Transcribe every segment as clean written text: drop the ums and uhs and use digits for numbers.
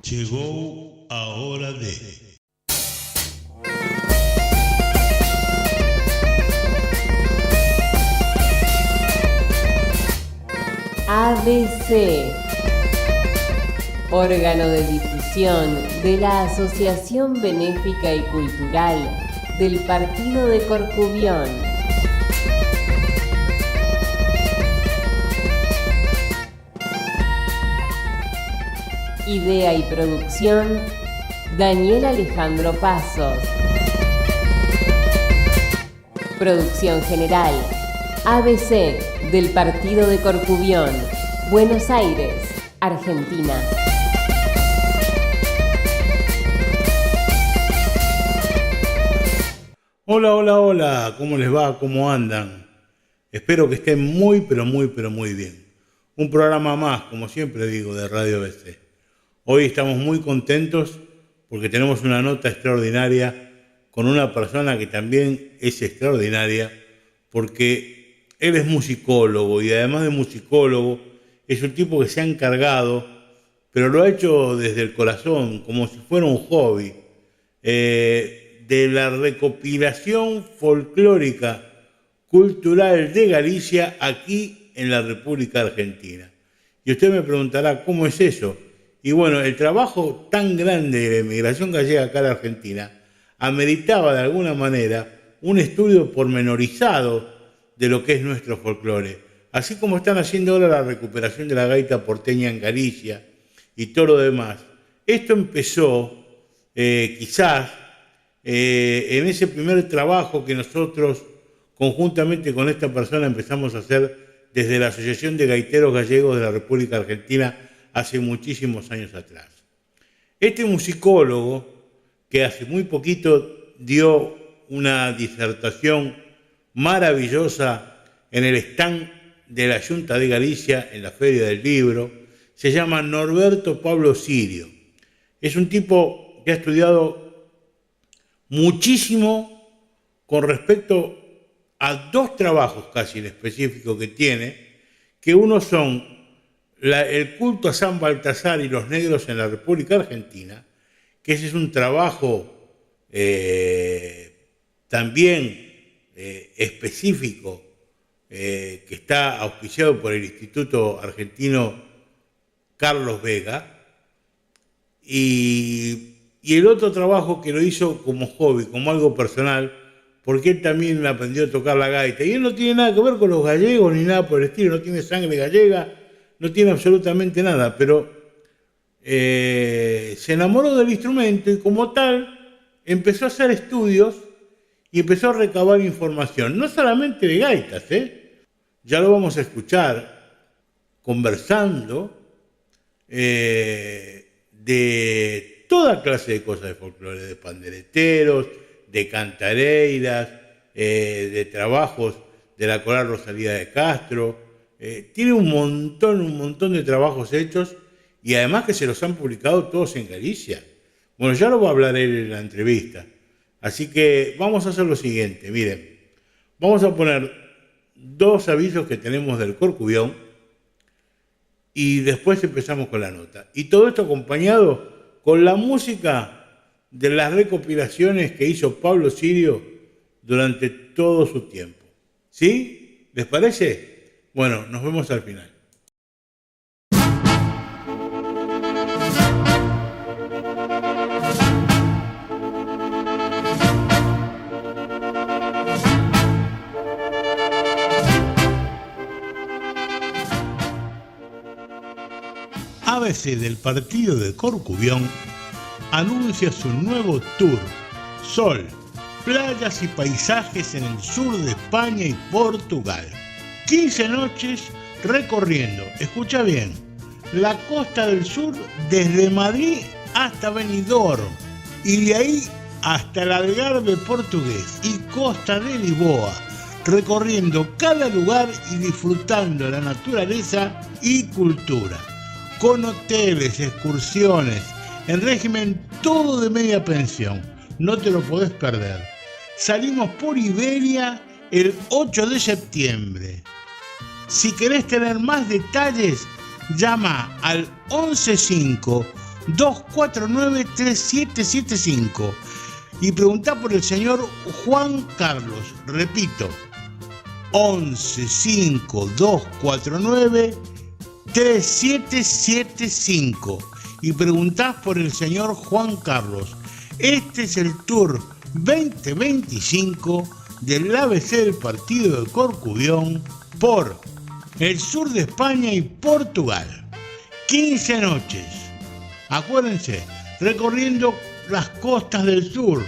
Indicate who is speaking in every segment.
Speaker 1: Chegou a hora de...
Speaker 2: ABC, órgano de difusión de la Asociación Benéfica y Cultural del Partido de Corcubión. Idea y producción, Daniel Alejandro Pasos. Producción general, ABC del Partido de Corcubión, Buenos Aires, Argentina.
Speaker 1: Hola, hola, hola, ¿cómo les va? ¿Cómo andan? Espero que estén muy, pero muy bien. Un programa más, como siempre digo, de Radio ABC. Hoy estamos muy contentos porque tenemos una nota extraordinaria con una persona que también es extraordinaria porque él es musicólogo y además de musicólogo es un tipo que se ha encargado, pero lo ha hecho desde el corazón, como si fuera un hobby, de la recopilación folclórica cultural de Galicia aquí en la República Argentina. Y usted me preguntará, ¿cómo es eso? Y bueno, el trabajo tan grande de la inmigración gallega acá a la Argentina ameritaba de alguna manera un estudio pormenorizado de lo que es nuestro folclore. Así como están haciendo ahora la recuperación de la gaita porteña en Galicia y todo lo demás. Esto empezó quizás en ese primer trabajo que nosotros conjuntamente con esta persona empezamos a hacer desde la Asociación de Gaiteros Gallegos de la República Argentina hace muchísimos años atrás. Este musicólogo, que hace muy poquito dio una disertación maravillosa en el stand de la Junta de Galicia en la Feria del Libro, se llama Norberto Pablo Sirio. Es un tipo que ha estudiado muchísimo con respecto a dos trabajos casi en específico que tiene, que uno son el culto a San Baltasar y los negros en la República Argentina, que ese es un trabajo también específico que está auspiciado por el Instituto Argentino Carlos Vega, y el otro trabajo que lo hizo como hobby, como algo personal, porque él también aprendió a tocar la gaita, y él no tiene nada que ver con los gallegos ni nada por el estilo, no tiene sangre gallega, no tiene absolutamente nada, pero se enamoró del instrumento y como tal empezó a hacer estudios y empezó a recabar información, no solamente de gaitas, ya lo vamos a escuchar conversando de toda clase de cosas de folclore, de pandereteros, de cantareiras, de trabajos de la Coral Rosalía de Castro. Tiene un montón de trabajos hechos y además que se los han publicado todos en Galicia. Bueno, ya lo va a hablar él en la entrevista. Así que vamos a hacer lo siguiente, miren. Vamos a poner dos avisos que tenemos del Corcubión y después empezamos con la nota. Y todo esto acompañado con la música de las recopilaciones que hizo Pablo Sirio durante todo su tiempo. ¿Sí? ¿Les parece? Bueno, nos vemos al final. ABC del Partido de Corcubión anuncia su nuevo tour Sol, playas y paisajes en el sur de España y Portugal. 15 noches recorriendo, escucha bien, la costa del sur desde Madrid hasta Benidorm y de ahí hasta el Algarve portugués y Costa de Lisboa, recorriendo cada lugar y disfrutando la naturaleza y cultura, con hoteles, excursiones, en régimen todo de media pensión, no te lo podés perder. Salimos por Iberia el 8 de septiembre. Si querés tener más detalles, llama al 115 249-3775 y preguntá por el señor Juan Carlos. Repito, 11-5-249-3775 y preguntás por el señor Juan Carlos. Este es el Tour 2025 del ABC del Partido de Corcubión por el sur de España y Portugal. 15 noches. Acuérdense, recorriendo las costas del sur,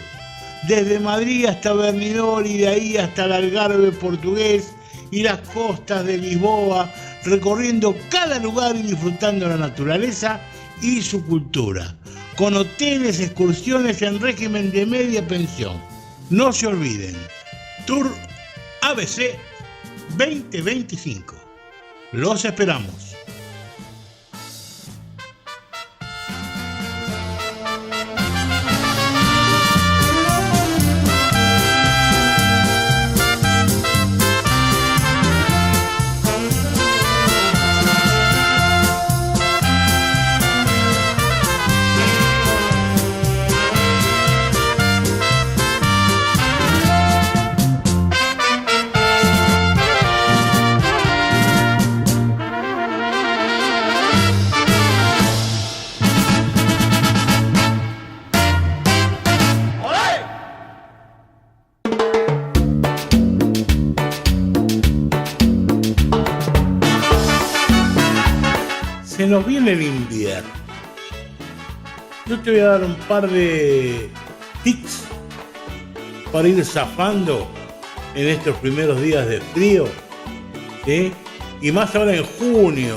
Speaker 1: desde Madrid hasta Benidorm y de ahí hasta el Algarve portugués y las costas de Lisboa, recorriendo cada lugar y disfrutando la naturaleza y su cultura, con hoteles, excursiones en régimen de media pensión. No se olviden, Tour ABC 2025. Los esperamos. Se nos viene el invierno. Yo te voy a dar un par de tips para ir zafando en estos primeros días de frío, ¿sí? Y más ahora en junio,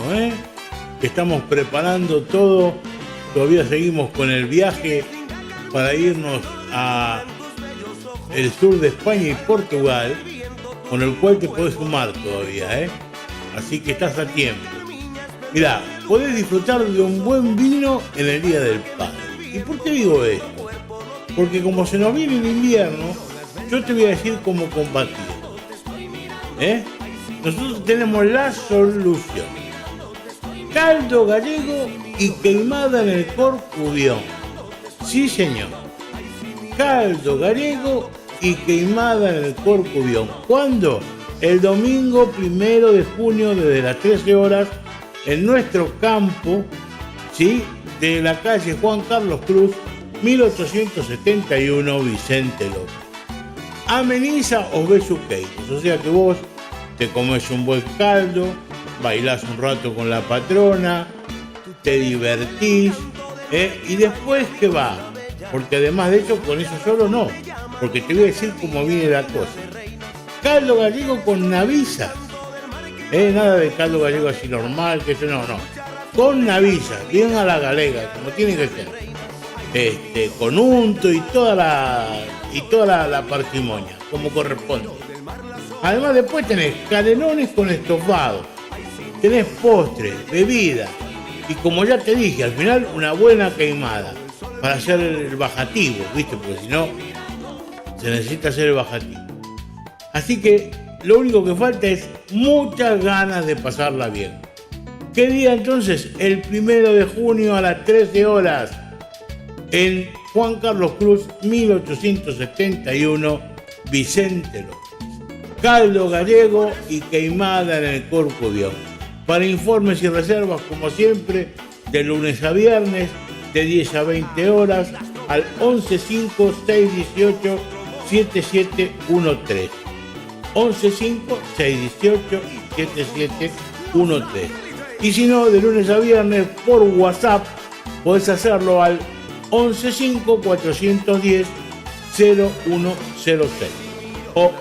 Speaker 1: que estamos preparando todo. Todavía seguimos con el viaje para irnos a el sur de España y Portugal, con el cual te podés sumar todavía, así que estás a tiempo. Mirá, podés disfrutar de un buen vino en el Día del Padre. ¿Y por qué digo esto? Porque como se nos viene el invierno, yo te voy a decir cómo combatirlo. Nosotros tenemos la solución. Caldo gallego y queimada en el Corcubión. Sí, señor. Caldo gallego y queimada en el Corcubión. ¿Cuándo? El domingo 1 de junio desde las 13 horas en nuestro campo, ¿sí?, de la calle Juan Carlos Cruz, 1871, Vicente López. Ameniza os besuqueiros, o sea que vos te comes un buen caldo, bailás un rato con la patrona, te divertís, y después ¿qué va? Porque además de eso, con eso solo no, porque te voy a decir cómo viene la cosa. Caldo gallego con navizas. Nada de caldo gallego así normal, que eso no. Con navizas, bien a la galega, como tiene que ser. Con unto y toda la parsimonia, como corresponde. Además después tenés canelones con estofado, tenés postres, bebidas, y como ya te dije, al final una buena queimada, para hacer el bajativo, ¿viste? Porque si no, se necesita hacer el bajativo. Así que lo único que falta es muchas ganas de pasarla bien. ¿Qué día entonces? El 1 de junio a las 13 horas en Juan Carlos Cruz, 1871, Vicente López. Caldo gallego y queimada en el Corcubión. Para informes y reservas, como siempre, de lunes a viernes, de 10 a 20 horas, al 11-5-618-7713. 11-5-618-7713. Y si no, de lunes a viernes por WhatsApp, podés hacerlo al 11-5-410-0106 o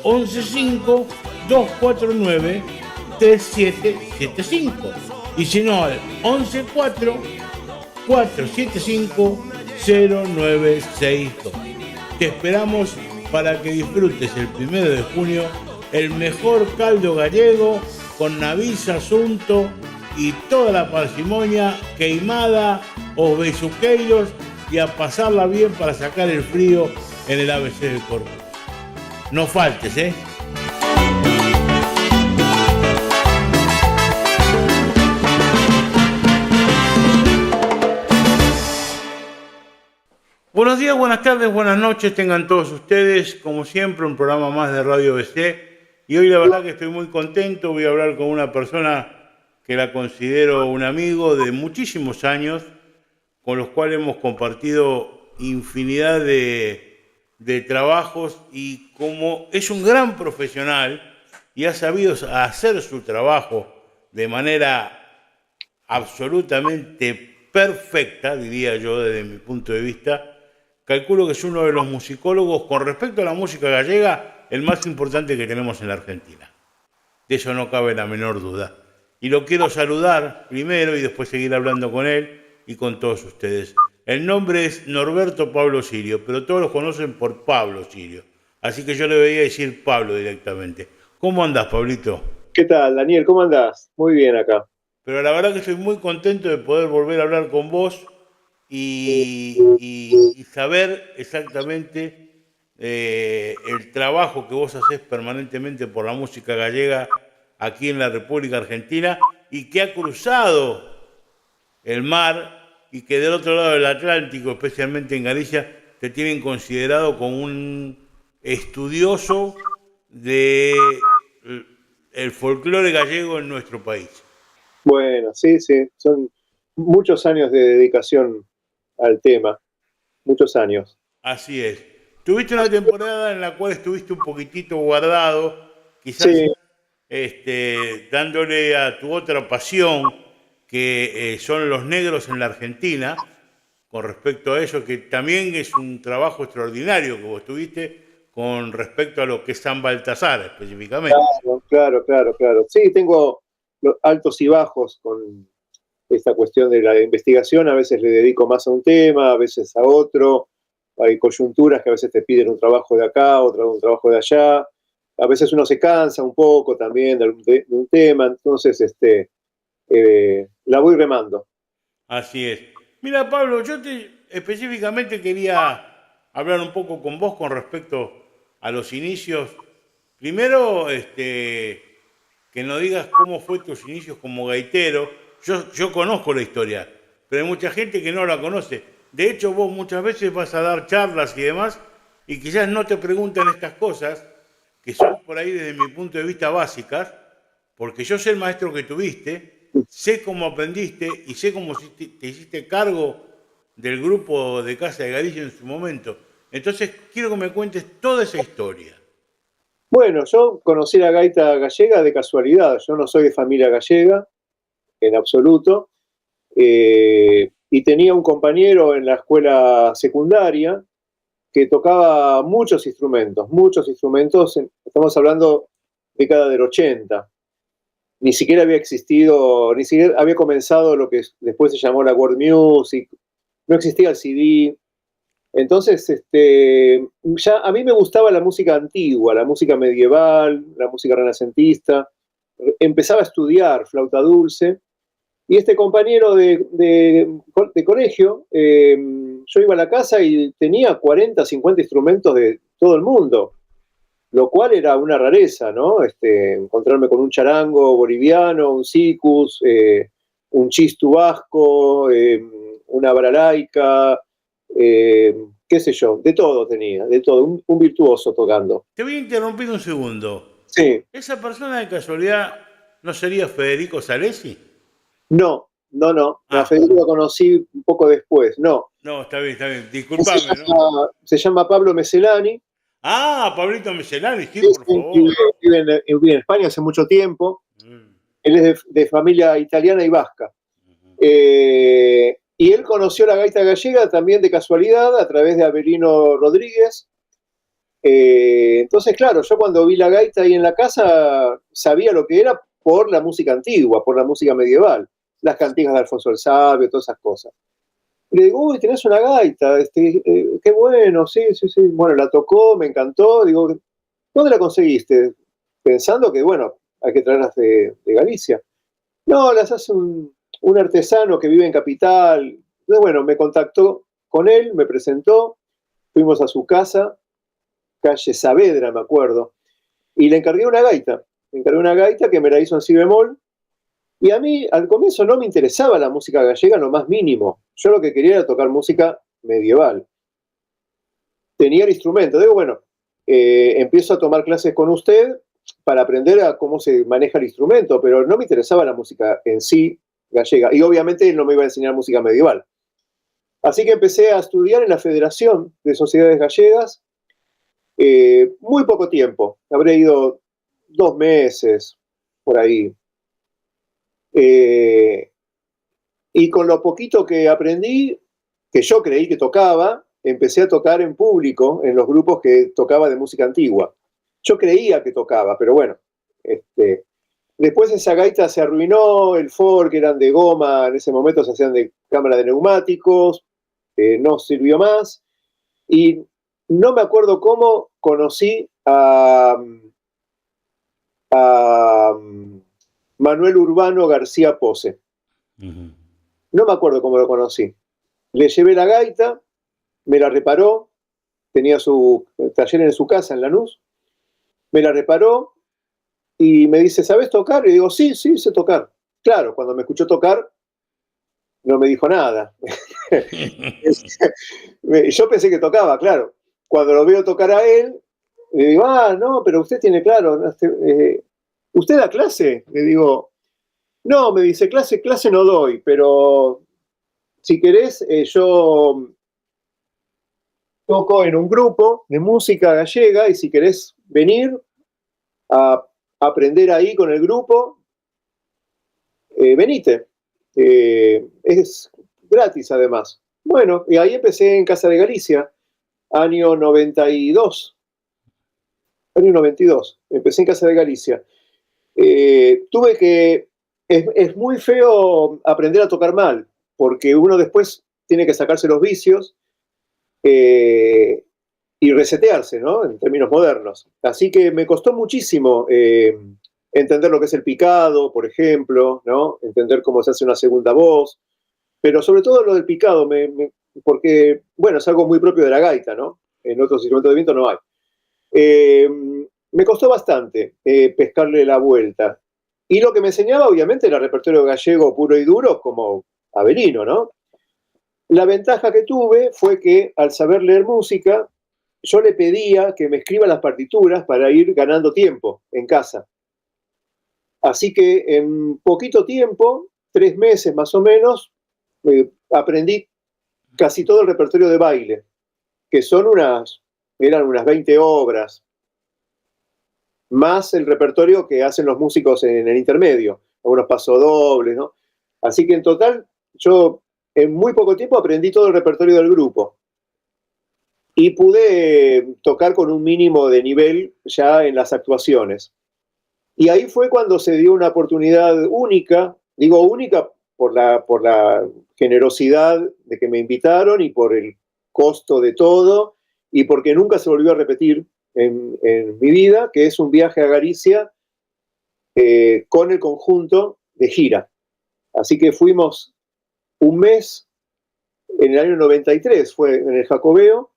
Speaker 1: 11-5-249-3775. Y si no, al 11-4-475-0962. Te esperamos para que disfrutes el 1 de junio el mejor caldo gallego con naviza, asunto y toda la parsimonia, queimada, os besuqueiros y a pasarla bien para sacar el frío en el ABC del Corcubión. No faltes, Buenos días, buenas tardes, buenas noches tengan todos ustedes. Como siempre, un programa más de Radio BC. Y hoy la verdad que estoy muy contento. Voy a hablar con una persona que la considero un amigo de muchísimos años, con los cuales hemos compartido infinidad de trabajos, y como es un gran profesional y ha sabido hacer su trabajo de manera absolutamente perfecta, diría yo desde mi punto de vista, calculo que es uno de los musicólogos, con respecto a la música gallega, el más importante que tenemos en la Argentina. De eso no cabe la menor duda. Y lo quiero saludar primero y después seguir hablando con él y con todos ustedes. El nombre es Norberto Pablo Sirio, pero todos lo conocen por Pablo Sirio. Así que yo le voy a decir Pablo directamente. ¿Cómo andás, Pablito?
Speaker 3: ¿Qué tal, Daniel? ¿Cómo andás? Muy bien acá.
Speaker 1: Pero la verdad que estoy muy contento de poder volver a hablar con vos y saber exactamente el trabajo que vos hacés permanentemente por la música gallega aquí en la República Argentina, y que ha cruzado el mar y que del otro lado del Atlántico, especialmente en Galicia, te tienen considerado como un estudioso de el folclore gallego en nuestro país.
Speaker 3: Bueno, sí, son muchos años de dedicación al tema, muchos años.
Speaker 1: Así es. Tuviste una temporada en la cual estuviste un poquitito guardado, quizás
Speaker 3: Sí,
Speaker 1: dándole a tu otra pasión, que son los negros en la Argentina, con respecto a eso, que también es un trabajo extraordinario que vos tuviste con respecto a lo que es San Baltasar específicamente.
Speaker 3: claro. Sí, tengo altos y bajos con esta cuestión de la investigación. A veces le dedico más a un tema, a veces a otro. Hay coyunturas que a veces te piden un trabajo de acá, otro un trabajo de allá. A veces uno se cansa un poco también de un tema, entonces la voy remando.
Speaker 1: Así es. Mira, Pablo, específicamente quería hablar un poco con vos con respecto a los inicios. Primero, que nos digas cómo fue tus inicios como gaitero. Yo conozco la historia, pero hay mucha gente que no la conoce. De hecho, vos muchas veces vas a dar charlas y demás, y quizás no te preguntan estas cosas, que son por ahí desde mi punto de vista básicas, porque yo sé el maestro que tuviste, sé cómo aprendiste y sé cómo te hiciste cargo del grupo de Casa de Galicia en su momento. Entonces, quiero que me cuentes toda esa historia.
Speaker 3: Bueno, yo conocí la gaita gallega de casualidad. Yo no soy de familia gallega, en absoluto. Y tenía un compañero en la escuela secundaria que tocaba muchos instrumentos. Estamos hablando década del 80. Ni siquiera había existido, ni siquiera había comenzado lo que después se llamó la world music. No existía el CD. Entonces, ya a mí me gustaba la música antigua, la música medieval, la música renacentista. Empezaba a estudiar flauta dulce. Y este compañero de colegio, yo iba a la casa y tenía 40, 50 instrumentos de todo el mundo, lo cual era una rareza, ¿no? Encontrarme con un charango boliviano, un sikus, un chistu vasco, una baralaica, qué sé yo, de todo tenía, de todo, un virtuoso tocando.
Speaker 1: Te voy a interrumpir un segundo.
Speaker 3: Sí,
Speaker 1: ¿Esa persona de casualidad no sería Federico Salesi?
Speaker 3: no, a
Speaker 1: Ah,
Speaker 3: Federico lo conocí un poco después, no.
Speaker 1: no, está bien,
Speaker 3: Se
Speaker 1: disculpame, ¿no?
Speaker 3: llama, se llama Pablo Meselani.
Speaker 1: Ah, Pablito Meselani, sí,
Speaker 3: Sí,
Speaker 1: por
Speaker 3: sí, vive,
Speaker 1: favor.
Speaker 3: vive en España hace mucho tiempo.
Speaker 1: Mm,
Speaker 3: Él es de familia italiana y vasca.
Speaker 1: ujú.
Speaker 3: Y él conoció la gaita gallega también de casualidad a través de Avelino Rodríguez. Entonces, claro, yo cuando vi la gaita ahí en la casa sabía lo que era por la música antigua, por la música medieval, las cantigas de Alfonso el Sabio, todas esas cosas. Y le digo, uy, tenés una gaita, qué bueno, sí. Bueno, la tocó, me encantó. Digo, ¿dónde la conseguiste? Pensando que, bueno, hay que traerlas de Galicia. No, las hace un artesano que vive en Capital. Entonces, bueno, me contactó con él, me presentó, fuimos a su casa, calle Saavedra, me acuerdo, y le encargué una gaita. Le encargué una gaita que me la hizo en si bemol. Y a mí, al comienzo, no me interesaba la música gallega en lo más mínimo. Yo lo que quería era tocar música medieval. tenía el instrumento. Digo, bueno, empiezo a tomar clases con usted para aprender a cómo se maneja el instrumento, pero no me interesaba la música en sí gallega, y obviamente él no me iba a enseñar música medieval. Así que empecé a estudiar en la Federación de Sociedades Gallegas, muy poco tiempo, habré ido 2 meses, por ahí. Y con lo poquito que aprendí, que yo creí que tocaba, empecé a tocar en público, en los grupos que tocaba de música antigua. Yo creía que tocaba, pero bueno. Después esa gaita se arruinó, el fork eran de goma, en ese momento se hacían de cámara de neumáticos, no sirvió más. Y no me acuerdo cómo conocí a Manuel Urbano García Pose. No me acuerdo cómo lo conocí. Le llevé la gaita, me la reparó, tenía su taller en su casa en Lanús, me la reparó y me dice, ¿sabes tocar? Y digo, sí, sí, sé tocar. Claro, cuando me escuchó tocar, no me dijo nada. Yo pensé que tocaba, claro. Cuando lo veo tocar a él, le digo, no, pero usted tiene claro, ¿usted da clase? Le digo, no, me dice, clase no doy, pero si querés, yo toco en un grupo de música gallega y si querés venir a aprender ahí con el grupo, venite. Es gratis además. Bueno, y ahí empecé en Casa de Galicia, año 92. Año 92, empecé en Casa de Galicia. Tuve que... Es muy feo aprender a tocar mal, porque uno después tiene que sacarse los vicios y resetearse, ¿no? En términos modernos. Así que me costó muchísimo entender lo que es el picado, por ejemplo, ¿no? Entender cómo se hace una segunda voz, pero sobre todo lo del picado, porque, bueno, es algo muy propio de la gaita, ¿no? En otros instrumentos de viento no hay. Me costó bastante pescarle la vuelta. Y lo que me enseñaba, obviamente, era repertorio gallego puro y duro, como Avelino, ¿no? La ventaja que tuve fue que, al saber leer música, yo le pedía que me escriba las partituras para ir ganando tiempo en casa. Así que en poquito tiempo, 3 meses más o menos, aprendí casi todo el repertorio de baile, que eran unas 20 obras, más el repertorio que hacen los músicos en el intermedio, algunos pasodobles, ¿no? Así que en total, yo en muy poco tiempo aprendí todo el repertorio del grupo y pude tocar con un mínimo de nivel ya en las actuaciones. Y ahí fue cuando se dio una oportunidad única, digo única por la generosidad de que me invitaron y por el costo de todo y porque nunca se volvió a repetir en mi vida, que es un viaje a Galicia con el conjunto de gira. Así que fuimos un mes en el año 93, fue en el Jacobeo,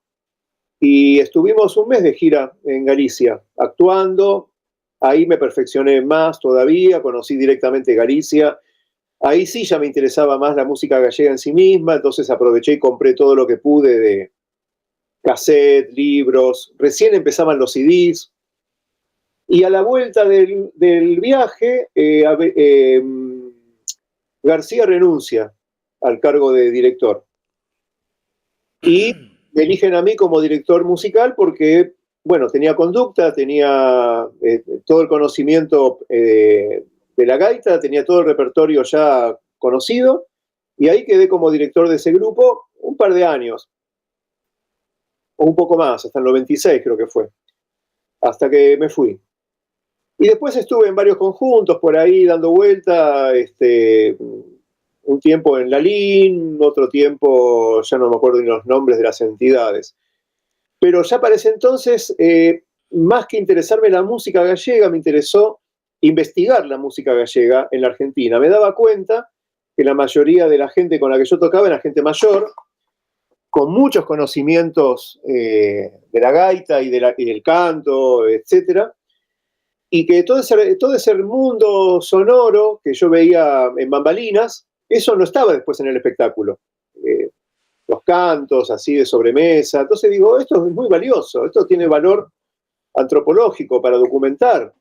Speaker 3: y estuvimos un mes de gira en Galicia, actuando. Ahí me perfeccioné más todavía, conocí directamente Galicia. Ahí sí ya me interesaba más la música gallega en sí misma, entonces aproveché y compré todo lo que pude de cassette, libros. Recién empezaban los CDs. Y a la vuelta del viaje, García renuncia al cargo de director. Y me eligen a mí como director musical porque, bueno, tenía conducta, tenía todo el conocimiento de la gaita, tenía todo el repertorio ya conocido, y ahí quedé como director de ese grupo un par de años, o un poco más, hasta el 96 creo que fue, hasta que me fui. Y después estuve en varios conjuntos por ahí dando vuelta, un tiempo en Lalín, otro tiempo, ya no me acuerdo ni los nombres de las entidades. Pero ya para ese entonces, más que interesarme la música gallega, me interesó investigar la música gallega en la Argentina. Me daba cuenta que la mayoría de la gente con la que yo tocaba era gente mayor, con muchos conocimientos de la gaita y del canto, etcétera, y que todo ese mundo sonoro que yo veía en bambalinas, eso no estaba después en el espectáculo. los cantos así de sobremesa. Entonces digo, esto es muy valioso, esto tiene valor antropológico para documentar.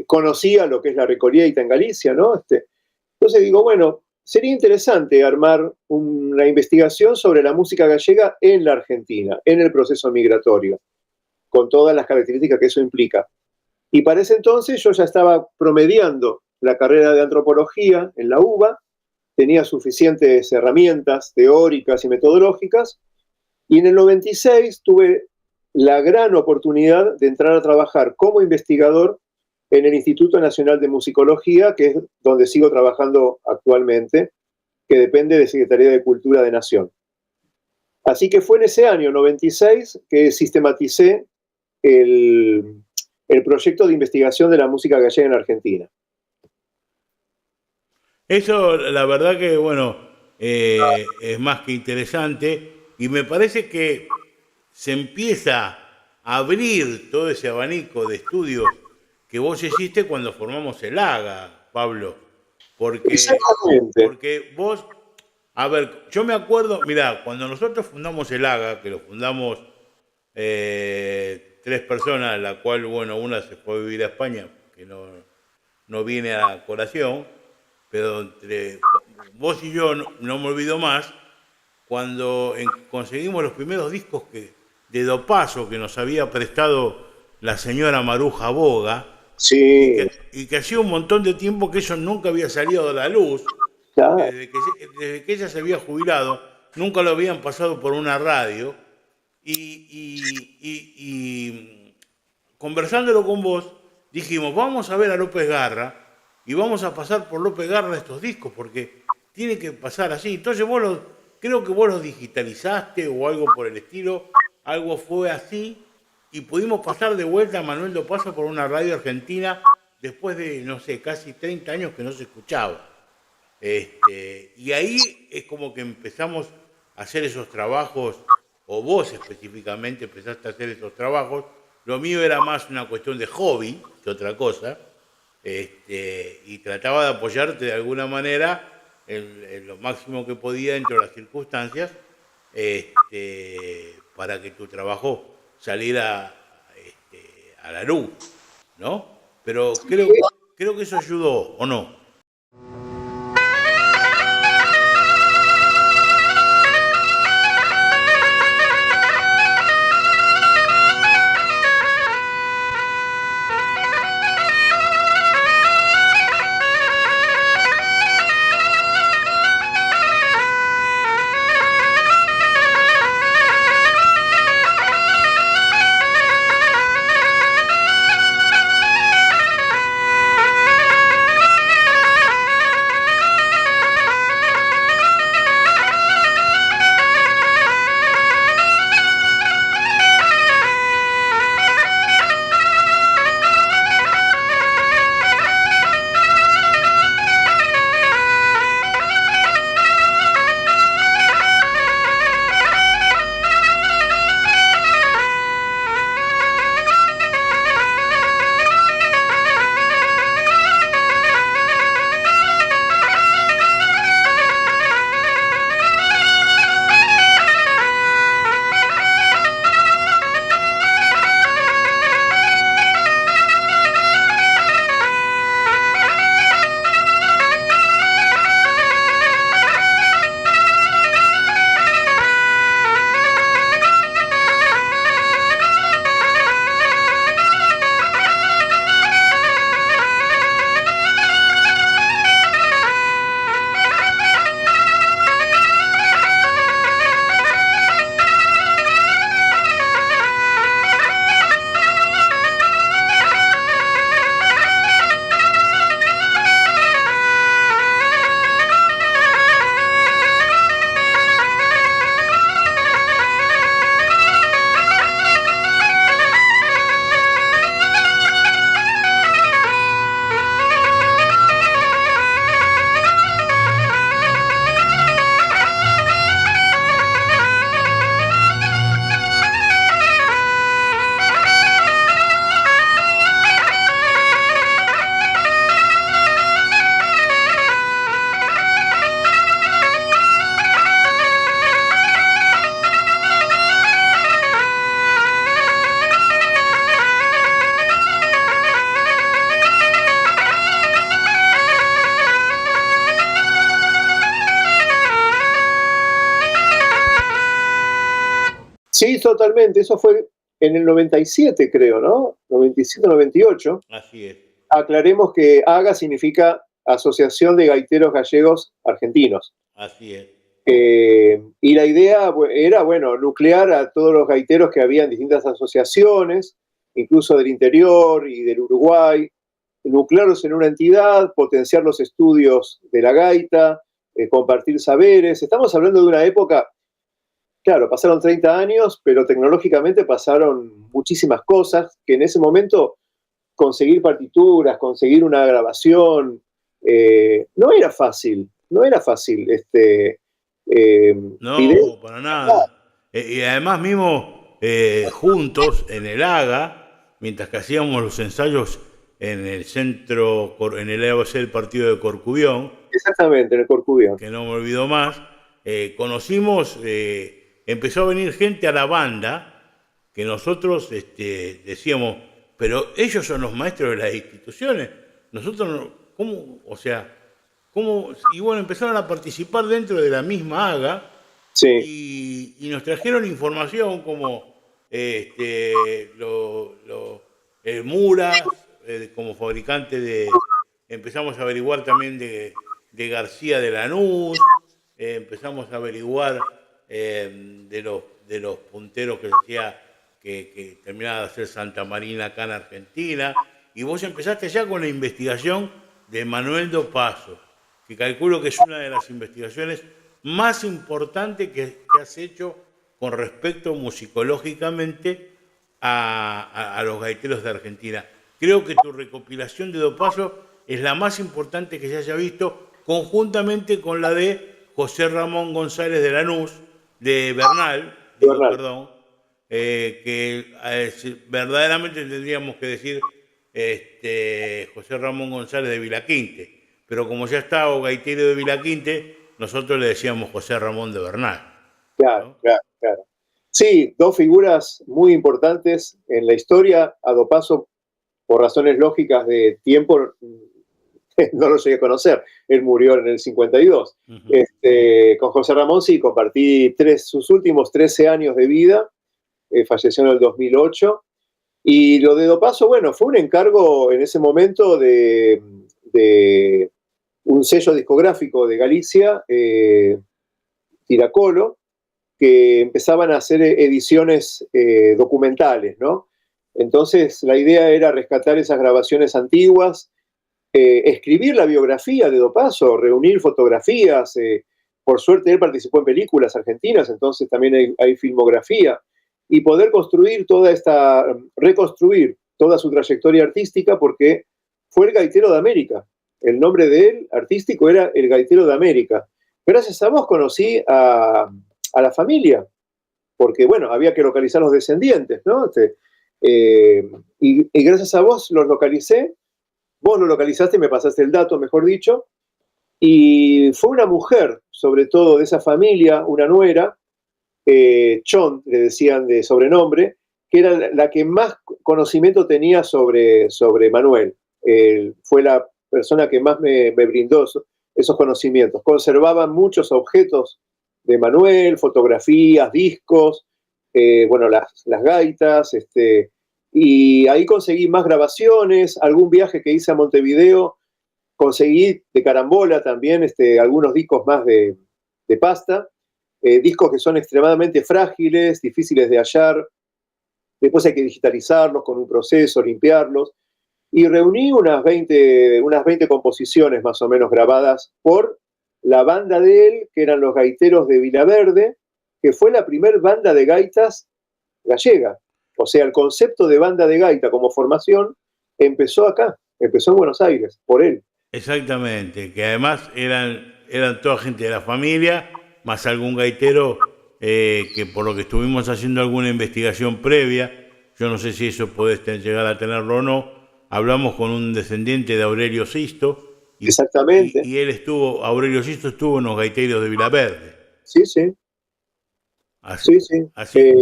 Speaker 3: Conocía lo que es la Recolleita en Galicia, ¿no? Entonces digo, bueno, sería interesante armar una investigación sobre la música gallega en la Argentina, en el proceso migratorio, con todas las características que eso implica. Y para ese entonces yo ya estaba promediando la carrera de antropología en la UBA, tenía suficientes herramientas teóricas y metodológicas, y en el 96 tuve la gran oportunidad de entrar a trabajar como investigador en el Instituto Nacional de Musicología, que es donde sigo trabajando actualmente, que depende de Secretaría de Cultura de Nación. Así que fue en ese año 96 que sistematicé el proyecto de investigación de la música gallega en Argentina.
Speaker 1: Eso, la verdad que, bueno, es más que interesante y me parece que se empieza a abrir todo ese abanico de estudios que vos hiciste cuando formamos el AGA, Pablo. Porque vos, a ver, yo me acuerdo, mirá, cuando nosotros fundamos el AGA, que lo fundamos 3 personas, la cual, bueno, una se fue a vivir a España, que no viene a colación, pero entre vos y yo no me olvido más, cuando conseguimos los primeros discos de Dopazo que nos había prestado la señora Maruja Boga,
Speaker 3: sí.
Speaker 1: y que hacía un montón de tiempo que eso nunca había salido a la luz,
Speaker 3: Claro.
Speaker 1: desde que ella se había jubilado, nunca lo habían pasado por una radio, y conversándolo con vos, dijimos, vamos a ver a López Garra, y vamos a pasar por López Garra estos discos, porque tiene que pasar así. Entonces creo que vos los digitalizaste o algo por el estilo, algo fue así, y pudimos pasar de vuelta a Manuel Dopazo por una radio argentina después de, no sé, casi 30 años que no se escuchaba. Y ahí es como que empezamos a hacer esos trabajos, o vos específicamente empezaste a hacer esos trabajos. Lo mío era más una cuestión de hobby que otra cosa, y trataba de apoyarte de alguna manera en lo máximo que podía dentro de las circunstancias, para que tu trabajo saliera a la luz, ¿no? Pero creo que eso ayudó, ¿o no?
Speaker 3: Sí, totalmente. Eso fue en el 97, creo, ¿no? 97, 98.
Speaker 1: Así es,
Speaker 3: Aclaremos que AGA significa Asociación de Gaiteros Gallegos Argentinos.
Speaker 1: así es.
Speaker 3: Y la idea era, bueno, nuclear a todos los gaiteros que había en distintas asociaciones, incluso del interior y del Uruguay, nuclearlos en una entidad, potenciar los estudios de la gaita, compartir saberes. Estamos hablando de una época, claro, pasaron 30 años, pero tecnológicamente pasaron muchísimas cosas que en ese momento conseguir partituras, conseguir una grabación, no era fácil, no era fácil. Video,
Speaker 1: No, para nada. Y además mismo juntos en el AGA, mientras que hacíamos los ensayos en el centro, en el ABC del partido de Corcubión,
Speaker 3: exactamente, en el Corcubión.
Speaker 1: que no me olvido más, conocimos, empezó a venir gente a la banda, que nosotros decíamos, pero ellos son los maestros de las instituciones, nosotros no, ¿cómo? O sea, ¿cómo? Y bueno, empezaron a participar dentro de la misma AGA,
Speaker 3: Sí,
Speaker 1: y nos trajeron información como el Muras, como fabricante empezamos a averiguar también de García de Lanús, empezamos a averiguar de los punteros que decía que terminaba de hacer Santa Marina acá en Argentina, y vos empezaste ya con la investigación de Manuel do Paso, que calculo que es una de las investigaciones más importantes que has hecho con respecto musicológicamente a los gaiteros de Argentina. Creo que tu recopilación de do Paso es la más importante que se haya visto, conjuntamente con la de José Ramón González de Lanús, de Bernal, perdón, que verdaderamente tendríamos que decir José Ramón González de Vilaquinte, pero como ya estaba gaitero de Vilaquinte, nosotros le decíamos José Ramón de Bernal.
Speaker 3: claro,
Speaker 1: ¿No?
Speaker 3: claro, claro. Sí, dos figuras muy importantes en la historia. A do Paso, por razones lógicas de tiempo, no lo llegué a conocer. Él murió en el 52. Con José Ramón sí, compartí sus últimos 13 años de vida. Falleció en el 2008. Y lo de do Paso, bueno, fue un encargo en ese momento de un sello discográfico de Galicia, Tiracolo, que empezaban a hacer ediciones documentales, ¿no? Entonces la idea era rescatar esas grabaciones antiguas, escribir la biografía de do Paso, reunir fotografías. Por suerte él participó en películas argentinas, entonces también hay filmografía, y poder reconstruir toda su trayectoria artística, porque fue el gaitero de América. El nombre de él artístico era el gaitero de América. Gracias a vos conocí a la familia, porque bueno, había que localizar los descendientes, ¿no? Y gracias a vos los localicé, vos lo localizaste, me pasaste el dato, mejor dicho, y fue una mujer, sobre todo de esa familia, una nuera, Chon, le decían de sobrenombre, que era la que más conocimiento tenía sobre Manuel. Fue la persona que más me brindó esos conocimientos. Conservaban muchos objetos de Manuel, fotografías, discos, bueno, las gaitas, y ahí conseguí más grabaciones. Algún viaje que hice a Montevideo, conseguí de carambola también algunos discos más de pasta, discos que son extremadamente frágiles, difíciles de hallar. Después hay que digitalizarlos con un proceso, limpiarlos. Y reuní unas 20 composiciones más o menos grabadas por la banda de él, que eran los Gaiteros de Vilaverde, que fue la primer banda de gaitas gallega. O sea, el concepto de banda de gaita como formación empezó acá, empezó en Buenos Aires, por él.
Speaker 1: Exactamente, que además eran toda gente de la familia, más algún gaitero que por lo que estuvimos haciendo alguna investigación previa, yo no sé si eso podés llegar a tenerlo o no, hablamos con un descendiente de Aurelio Sisto,
Speaker 3: Exactamente.
Speaker 1: y Aurelio Sisto estuvo en los gaiteros de Vilaverde.
Speaker 3: Sí, sí.
Speaker 1: Así,
Speaker 3: Sí, sí.
Speaker 1: así.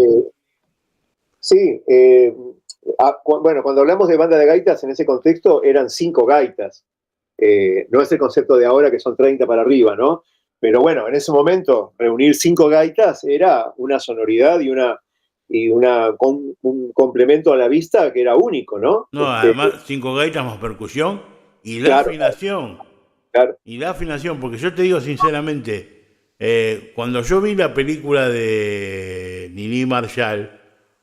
Speaker 3: Sí, bueno, cuando hablamos de banda de gaitas en ese contexto eran 5 gaitas. No es el concepto de ahora que son 30 para arriba, ¿no? Pero bueno, en ese momento reunir 5 gaitas era una sonoridad y y un complemento a la vista que era único, ¿no?
Speaker 1: No, además 5 gaitas más percusión y la
Speaker 3: Claro,
Speaker 1: afinación.
Speaker 3: claro,
Speaker 1: Y la afinación, porque yo te digo sinceramente, cuando yo vi la película de Nini Marshall,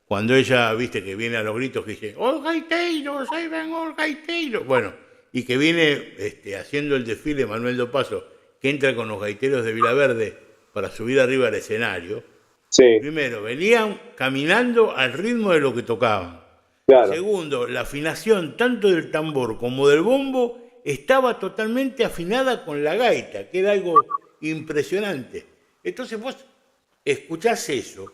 Speaker 1: cuando ella, viste, que viene a los gritos que dice, All gaiteros, ahí ven all gaiteros. Bueno, y que viene haciendo el desfile Manuel Dopaso, que entra con los gaiteros de Vilaverde para subir arriba al escenario.
Speaker 3: sí,
Speaker 1: Primero, venían caminando al ritmo de lo que tocaban.
Speaker 3: claro,
Speaker 1: Segundo, la afinación tanto del tambor como del bombo estaba totalmente afinada con la gaita, que era algo impresionante. Entonces vos escuchás eso,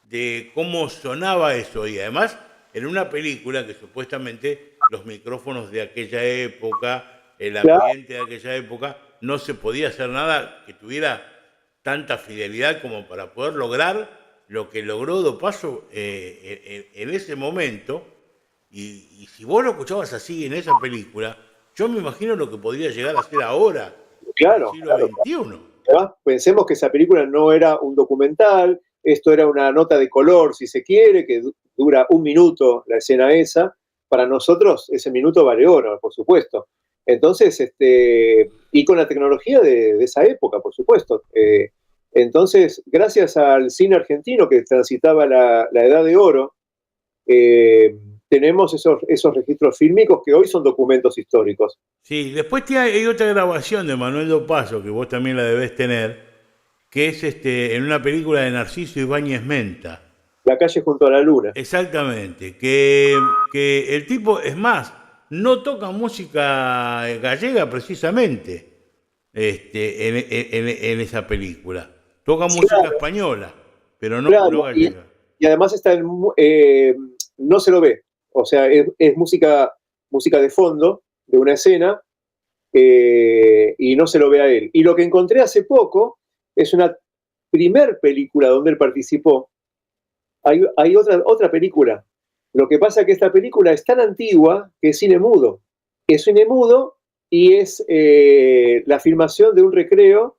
Speaker 1: de cómo sonaba eso, y además en una película que supuestamente los micrófonos de aquella época, el
Speaker 3: claro,
Speaker 1: ambiente de aquella época, no se podía hacer nada que tuviera tanta fidelidad como para poder lograr lo que logró Dopaso en ese momento. Y si vos lo escuchabas así en esa película, yo me imagino lo que podría llegar a ser ahora, en el
Speaker 3: claro,
Speaker 1: siglo
Speaker 3: claro.
Speaker 1: XXI.
Speaker 3: Además, pensemos que esa película no era un documental, esto era una nota de color, si se quiere, que dura 1 minuto la escena esa. Para nosotros ese minuto vale oro, por supuesto. Entonces, y con la tecnología de esa época, por supuesto. Entonces, gracias al cine argentino que transitaba la edad de oro, eh, tenemos esos registros fílmicos que hoy son documentos históricos.
Speaker 1: Sí, después hay otra grabación de Manuel Dopaso, que vos también la debés tener, que es en una película de Narciso Ibáñez Menta.
Speaker 3: La calle junto a la luna.
Speaker 1: Exactamente, que el tipo, es más, no toca música gallega precisamente en esa película. Toca música
Speaker 3: Claro,
Speaker 1: española, pero no
Speaker 3: claro.
Speaker 1: gallega.
Speaker 3: Y además no se lo ve. O sea, es música de fondo de una escena, y no se lo ve a él. Y lo que encontré hace poco es una primer película donde él participó. Hay otra película. Lo que pasa es que esta película es tan antigua que es cine mudo. Es cine mudo y es la filmación de un recreo,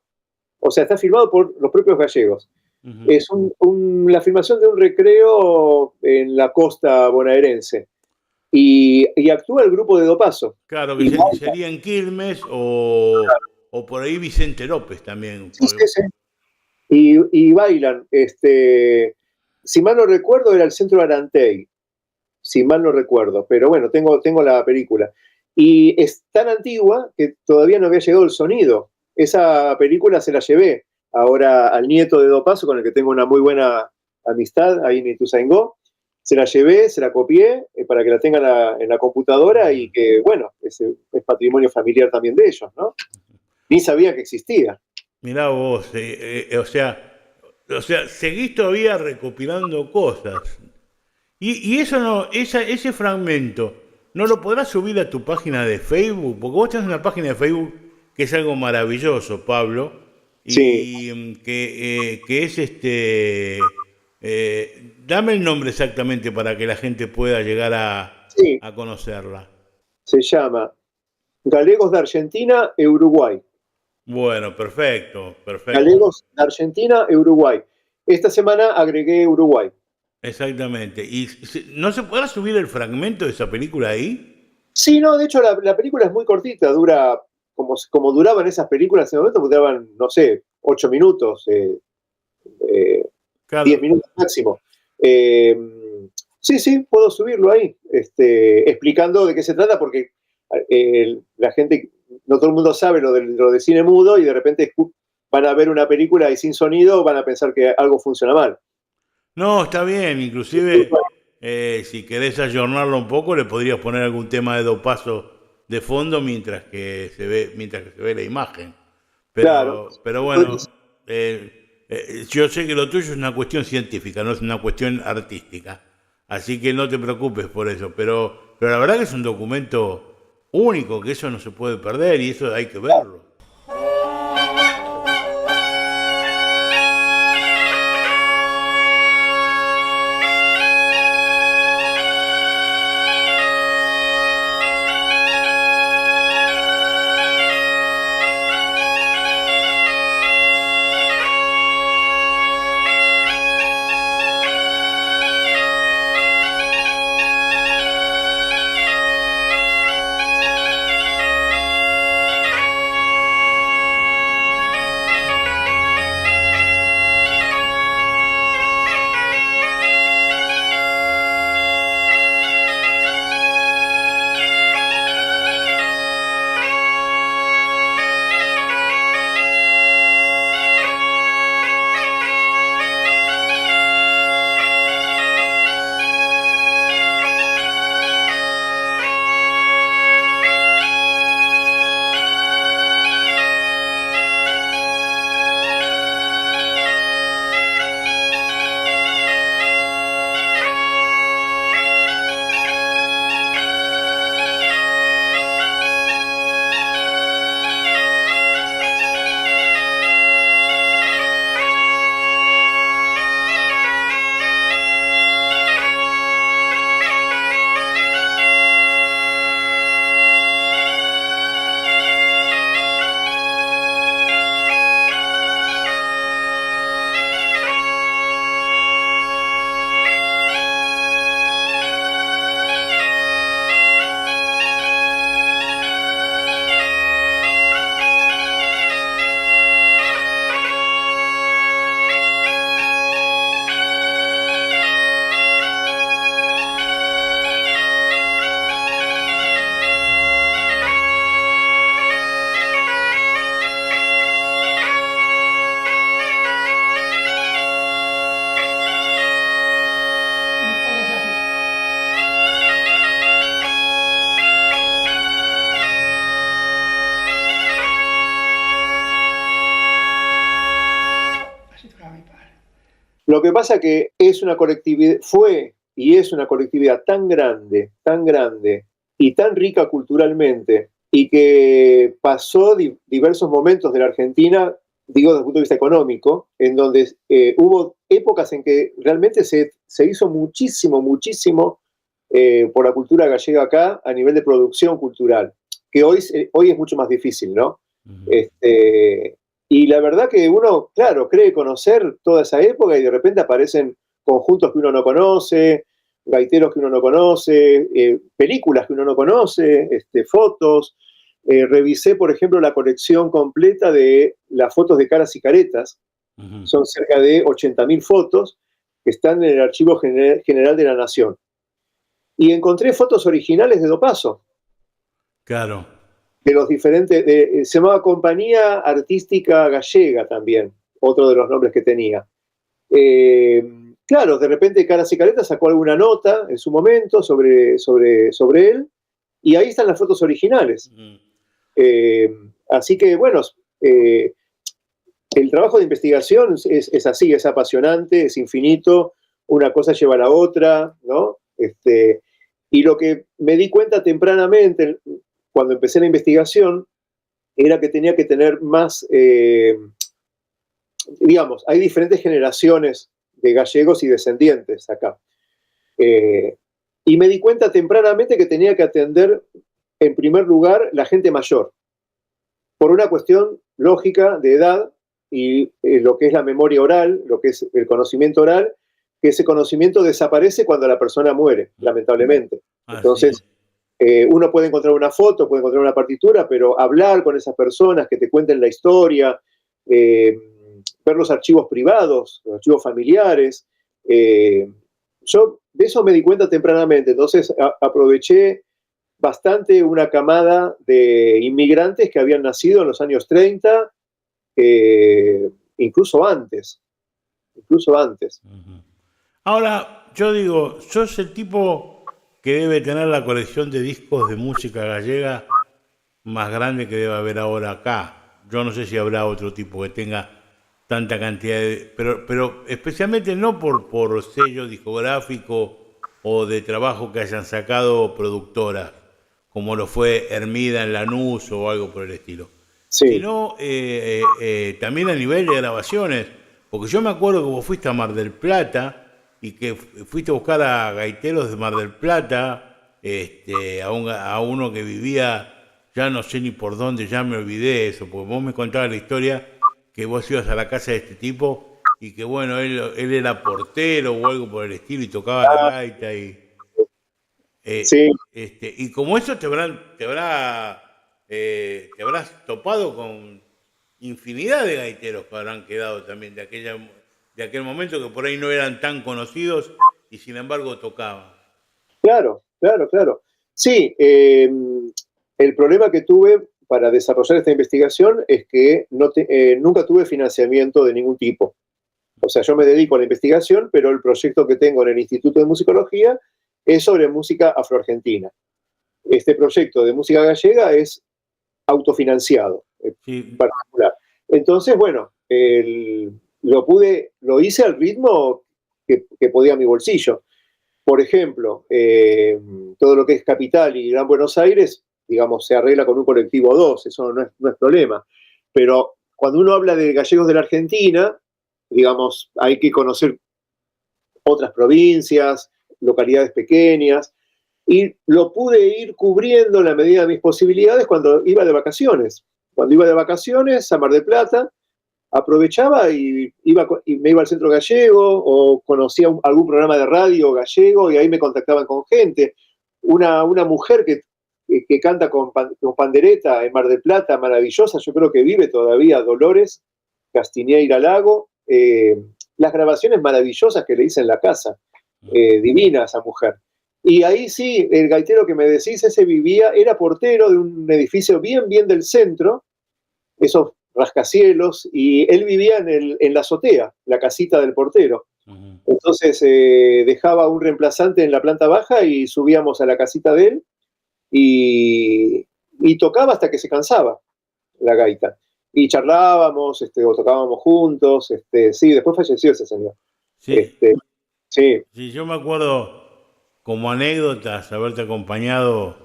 Speaker 3: o sea, está filmado por los propios gallegos.
Speaker 1: Ujú.
Speaker 3: Es la filmación de un recreo en la costa bonaerense. Y actúa el grupo de Dopaso.
Speaker 1: Claro, que
Speaker 3: Y baila.
Speaker 1: sería en Quilmes o por ahí Vicente López también.
Speaker 3: Sí, sí, sí. Y bailan. Si mal no recuerdo, era el centro Arantey. Si mal no recuerdo. Pero bueno, tengo la película. Y es tan antigua que todavía no había llegado el sonido. Esa película se la llevé ahora al nieto de Dopaso, con el que tengo una muy buena amistad, ahí en Ituzaingó. Se la llevé, se la copié para que la tengan en la computadora y que, bueno, es patrimonio familiar también de ellos, ¿no? Ni sabía que existía.
Speaker 1: Mirá vos, o sea, seguís todavía recopilando cosas. Y eso no, ese fragmento, ¿no lo podrás subir a tu página de Facebook? Porque vos tenés una página de Facebook que es algo maravilloso, Pablo,
Speaker 3: Sí,
Speaker 1: y que es dame el nombre exactamente para que la gente pueda llegar
Speaker 3: sí,
Speaker 1: a conocerla.
Speaker 3: se llama Galegos de Argentina e Uruguay.
Speaker 1: Bueno, perfecto, perfecto.
Speaker 3: Galegos de Argentina e Uruguay. Esta semana agregué Uruguay.
Speaker 1: Exactamente. ¿Y no se podrá subir el fragmento de esa película ahí?
Speaker 3: Sí, no, de hecho la película es muy cortita, dura como duraban esas películas en ese momento, duraban, no sé, 8 minutos, eh, 10
Speaker 1: Claro.
Speaker 3: minutos máximo. Eh, sí, sí, puedo subirlo ahí, explicando de qué se trata, porque la gente, no todo el mundo sabe lo de cine mudo y de repente van a ver una película y sin sonido van a pensar que algo funciona mal.
Speaker 1: No, está bien. Inclusive, si querés ayornarlo un poco, le podrías poner algún tema de dopaso de fondo mientras que se ve la imagen.
Speaker 3: Claro.
Speaker 1: Pero bueno, yo sé que lo tuyo es una cuestión científica, no es una cuestión artística. Así que no te preocupes por eso. Pero la verdad que es un documento único, que eso no se puede perder y eso hay que verlo.
Speaker 3: Lo que pasa que es una colectividad, fue y es una colectividad tan grande y tan rica culturalmente, y que pasó diversos momentos de la Argentina, digo desde el punto de vista económico, en donde hubo épocas en que realmente se hizo muchísimo por la cultura gallega acá a nivel de producción cultural, que hoy es mucho más difícil, ¿no?
Speaker 1: Uh-huh.
Speaker 3: Y la verdad que uno, claro, cree conocer toda esa época y de repente aparecen conjuntos que uno no conoce, gaiteros que uno no conoce, películas que uno no conoce, fotos. Revisé, por ejemplo, la colección completa de las fotos de Caras y Caretas.
Speaker 1: Uh-huh.
Speaker 3: Son cerca de 80.000 fotos que están en el Archivo General de la Nación. Y encontré fotos originales de Dopazo.
Speaker 1: Claro.
Speaker 3: De los diferentes, se llamaba Compañía Artística Gallega también, otro de los nombres que tenía. Claro, de repente Caras y Caretas sacó alguna nota en su momento sobre él, y ahí están las fotos originales.
Speaker 1: Uh-huh.
Speaker 3: Así que, bueno, el trabajo de investigación es así, es apasionante, es infinito, una cosa lleva a la otra, ¿no? Y lo que me di cuenta tempranamente, cuando empecé la investigación, era que tenía que tener más, digamos, hay diferentes generaciones de gallegos y descendientes acá. Y me di cuenta tempranamente que tenía que atender, en primer lugar, la gente mayor, por una cuestión lógica de edad y lo que es la memoria oral, lo que es el conocimiento oral, que ese conocimiento desaparece cuando la persona muere, lamentablemente. Entonces, uno puede encontrar una foto, puede encontrar una partitura, pero hablar con esas personas que te cuenten la historia, ver los archivos privados, los archivos familiares, yo de eso me di cuenta tempranamente. Entonces aproveché bastante una camada de inmigrantes que habían nacido en los años 30, incluso antes.
Speaker 1: Uh-huh. Ahora, yo digo, sos el tipo que debe tener la colección de discos de música gallega más grande que debe haber ahora acá. Yo no sé si habrá otro tipo que tenga tanta cantidad de... Pero especialmente no por sello discográfico o de trabajo que hayan sacado productoras, como lo fue Hermida en Lanús o algo por el estilo.
Speaker 3: Sí.
Speaker 1: Sino también a nivel de grabaciones. Porque yo me acuerdo que vos fuiste a Mar del Plata y que fuiste a buscar a gaiteros de Mar del Plata, a uno que vivía, ya no sé ni por dónde, ya me olvidé eso, porque vos me contabas la historia que vos ibas a la casa de este tipo y que bueno, él era portero o algo por el estilo y tocaba la gaita y...
Speaker 3: Sí.
Speaker 1: Y como eso te habrás topado con infinidad de gaiteros que habrán quedado también de aquel momento, que por ahí no eran tan conocidos y sin embargo tocaban.
Speaker 3: Claro. Sí, el problema que tuve para desarrollar esta investigación es que nunca tuve financiamiento de ningún tipo. O sea, yo me dedico a la investigación, pero el proyecto que tengo en el Instituto de Musicología es sobre música afroargentina. Este proyecto de música gallega es autofinanciado,
Speaker 1: Sí.
Speaker 3: particular. Entonces, bueno, lo hice al ritmo que podía mi bolsillo. Por ejemplo, todo lo que es Capital y Gran Buenos Aires, digamos, se arregla con un colectivo o dos, eso no es problema. Pero cuando uno habla de gallegos de la Argentina, digamos, hay que conocer otras provincias, localidades pequeñas, y lo pude ir cubriendo en la medida de mis posibilidades cuando iba de vacaciones. Cuando iba de vacaciones a Mar del Plata, aprovechaba y me iba al centro gallego o conocía algún programa de radio gallego y ahí me contactaban con gente. Una mujer que canta con pandereta en Mar del Plata, maravillosa, yo creo que vive todavía, Dolores Castiñeira Lago. Las grabaciones maravillosas que le hice en la casa, divina esa mujer. Y ahí sí, el gaitero que me decís, era portero de un edificio bien del centro, esos rascacielos, y él vivía en la azotea, la casita del portero. Uh-huh. Entonces dejaba un reemplazante en la planta baja y subíamos a la casita de él y tocaba hasta que se cansaba la gaita. Y charlábamos, o tocábamos juntos, sí, después falleció ese señor.
Speaker 1: Sí,
Speaker 3: Sí,
Speaker 1: sí, yo me acuerdo como anécdotas haberte acompañado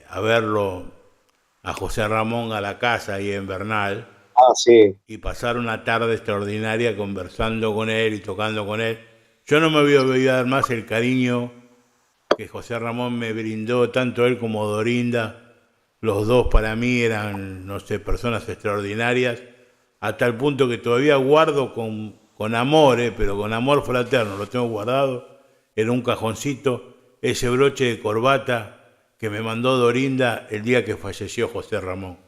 Speaker 1: a verlo a José Ramón a la casa ahí en Bernal
Speaker 3: sí,
Speaker 1: y pasar una tarde extraordinaria conversando con él y tocando con él. Yo no me voy a olvidar más el cariño que José Ramón me brindó, tanto él como Dorinda. Los dos para mí eran, no sé, personas extraordinarias, a tal punto que todavía guardo con amor, pero con amor fraterno, lo tengo guardado en un cajoncito, ese broche de corbata que me mandó Dorinda el día que falleció José Ramón.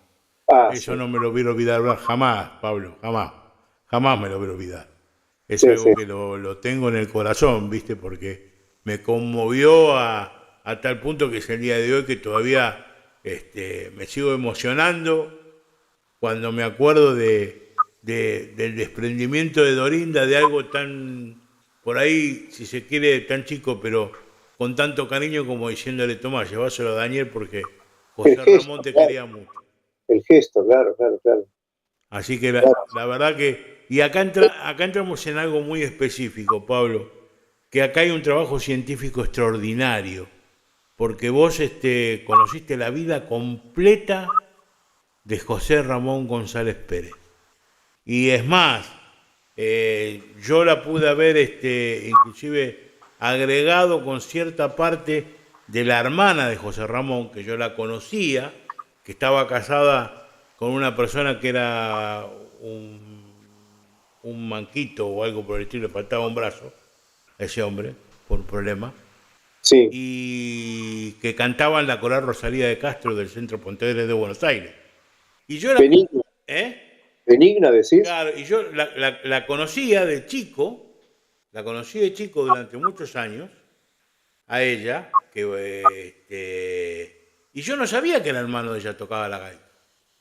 Speaker 1: Eso
Speaker 3: sí,
Speaker 1: no me lo voy a olvidar jamás, Pablo, jamás, jamás me lo voy a olvidar. Es
Speaker 3: sí, sí.
Speaker 1: algo que lo tengo en el corazón, ¿viste? Porque me conmovió a tal punto que es el día de hoy que todavía me sigo emocionando cuando me acuerdo del desprendimiento de Dorinda, de algo tan, por ahí, si se quiere, tan chico, pero con tanto cariño como diciéndole, Tomás, lleváselo a Daniel porque
Speaker 3: El
Speaker 1: José
Speaker 3: gesto,
Speaker 1: Ramón te
Speaker 3: claro,
Speaker 1: quería mucho.
Speaker 3: el gesto, claro, claro, claro.
Speaker 1: Así que
Speaker 3: Claro.
Speaker 1: la verdad que, y acá entramos en algo muy específico, Pablo, que acá hay un trabajo científico extraordinario, porque vos conociste la vida completa de José Ramón González Pérez. Y es más, yo la pude haber inclusive agregado con cierta parte de la hermana de José Ramón, que yo la conocía, que estaba casada con una persona que era un manquito o algo por el estilo, le faltaba un brazo a ese hombre, por un problema,
Speaker 3: Sí,
Speaker 1: y que cantaba en la coral Rosalía de Castro del Centro Pontevedra de Buenos Aires. Y yo la...
Speaker 3: benigna,
Speaker 1: ¿Eh?
Speaker 3: benigna decís.
Speaker 1: Claro, y yo la conocía de chico, la conocí de chico durante muchos años, a ella, y yo no sabía que el hermano de ella tocaba la gaita.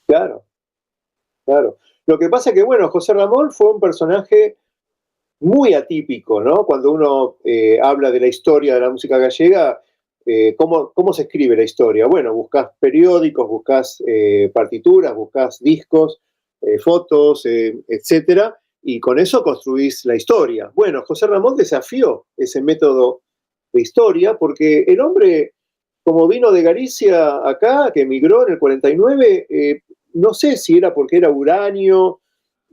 Speaker 3: Claro, claro. Lo que pasa es que, bueno, José Ramón fue un personaje muy atípico, ¿no? Cuando uno habla de la historia de la música gallega, ¿cómo se escribe la historia? Bueno, buscas periódicos, buscas partituras, buscas discos, fotos, etcétera, y con eso construís la historia. Bueno, José Ramón desafió ese método de historia porque el hombre, como vino de Galicia acá, que emigró en el 49, no sé si era porque era uranio,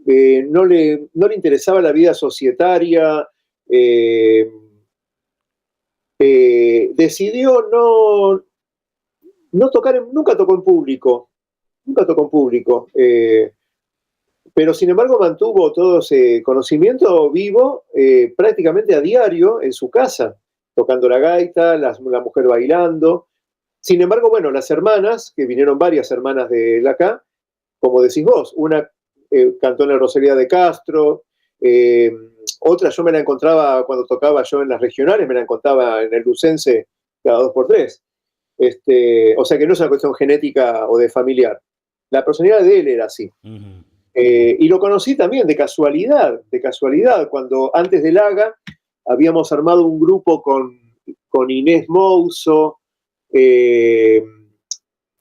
Speaker 3: no le interesaba la vida societaria, eh, decidió no tocar, nunca tocó en público, nunca tocó en público, pero sin embargo mantuvo todo ese conocimiento vivo prácticamente a diario en su casa, tocando la gaita, la mujer bailando. Sin embargo, bueno, las hermanas, que vinieron varias hermanas de la acá, como decís vos, una cantó en la Rosalía de Castro, eh, otra yo me la encontraba cuando tocaba yo en las regionales, me la encontraba en el Lucense cada 2 por 3. O sea que no es una cuestión genética o de familiar. La personalidad de él era así.
Speaker 1: Uh -huh.
Speaker 3: Y lo conocí también de casualidad, cuando antes del AGA habíamos armado un grupo con Inés Mouso, eh,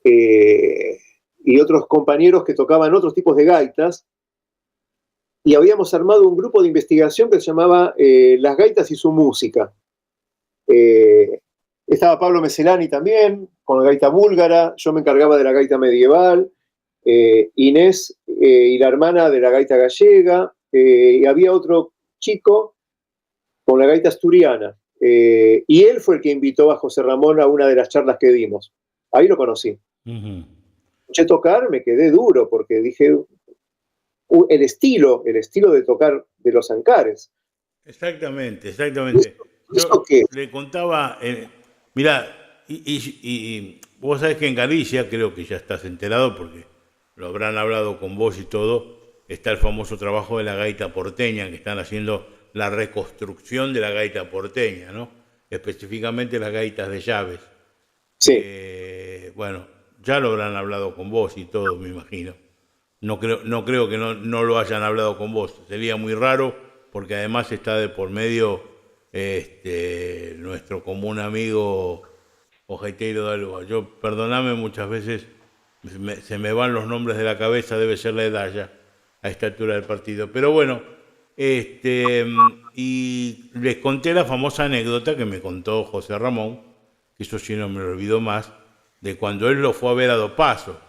Speaker 3: eh, y otros compañeros que tocaban otros tipos de gaitas, y habíamos armado un grupo de investigación que se llamaba Las Gaitas y su Música. Eh, Estaba Pablo Meselani también, con la gaita búlgara, yo me encargaba de la gaita medieval, Inés y la hermana de la gaita gallega, y había otro chico con la gaita asturiana, y él fue el que invitó a José Ramón a una de las charlas que dimos. Ahí lo conocí.
Speaker 1: Uh -huh.
Speaker 3: Escuché tocar, me quedé duro porque dije, el estilo de tocar de los Ancares.
Speaker 1: Exactamente, exactamente.
Speaker 3: ¿Eso
Speaker 1: Yo
Speaker 3: qué?
Speaker 1: le contaba, mirá, y vos sabés que en Galicia, creo que ya estás enterado porque lo habrán hablado con vos y todo, está el famoso trabajo de la gaita porteña, que están haciendo la reconstrucción de la gaita porteña, ¿no? Específicamente las gaitas de llaves.
Speaker 3: Sí,
Speaker 1: Bueno, ya lo habrán hablado con vos y todo, me imagino. No creo que no lo hayan hablado con vos. Sería muy raro porque además está de por medio nuestro común amigo Ojeiteiro de Alba. Yo, perdoname, muchas veces se me van los nombres de la cabeza, debe ser la edad ya, a esta altura del partido. Pero bueno, Y les conté la famosa anécdota que me contó José Ramón, que eso sí no me lo olvido más, de cuando él lo fue a ver a Dopaso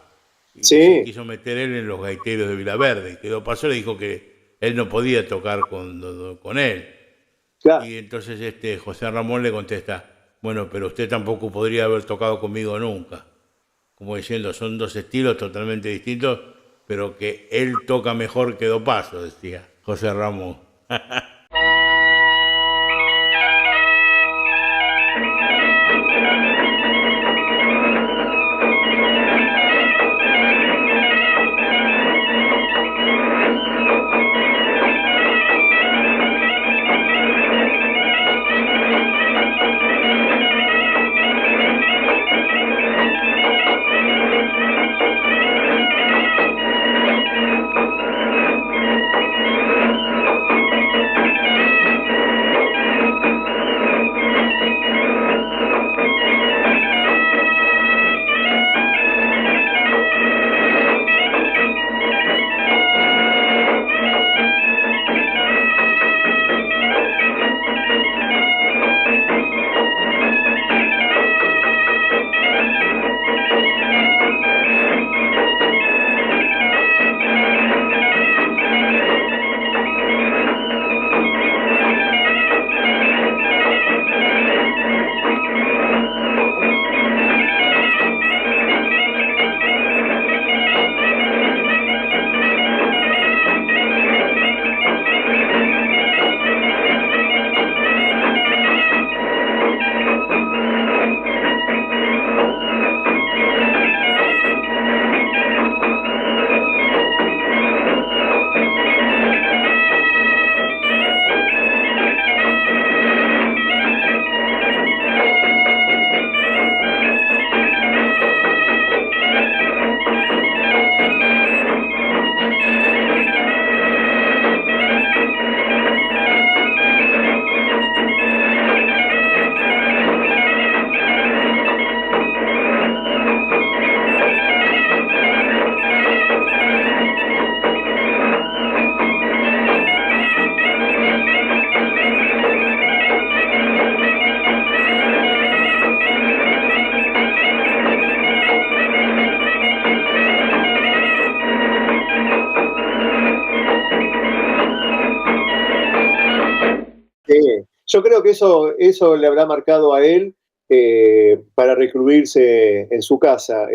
Speaker 1: y se
Speaker 3: Sí,
Speaker 1: quiso meter él en los gaiteros de Vilaverde, y que Dopaso le dijo que él no podía tocar con él.
Speaker 3: claro.
Speaker 1: Y entonces José Ramón le contesta, bueno, pero usted tampoco podría haber tocado conmigo nunca. Como diciendo, son dos estilos totalmente distintos, pero que él toca mejor que Dopaso, decía José Ramón.
Speaker 3: Yo creo que eso le habrá marcado a él para recluirse en su casa,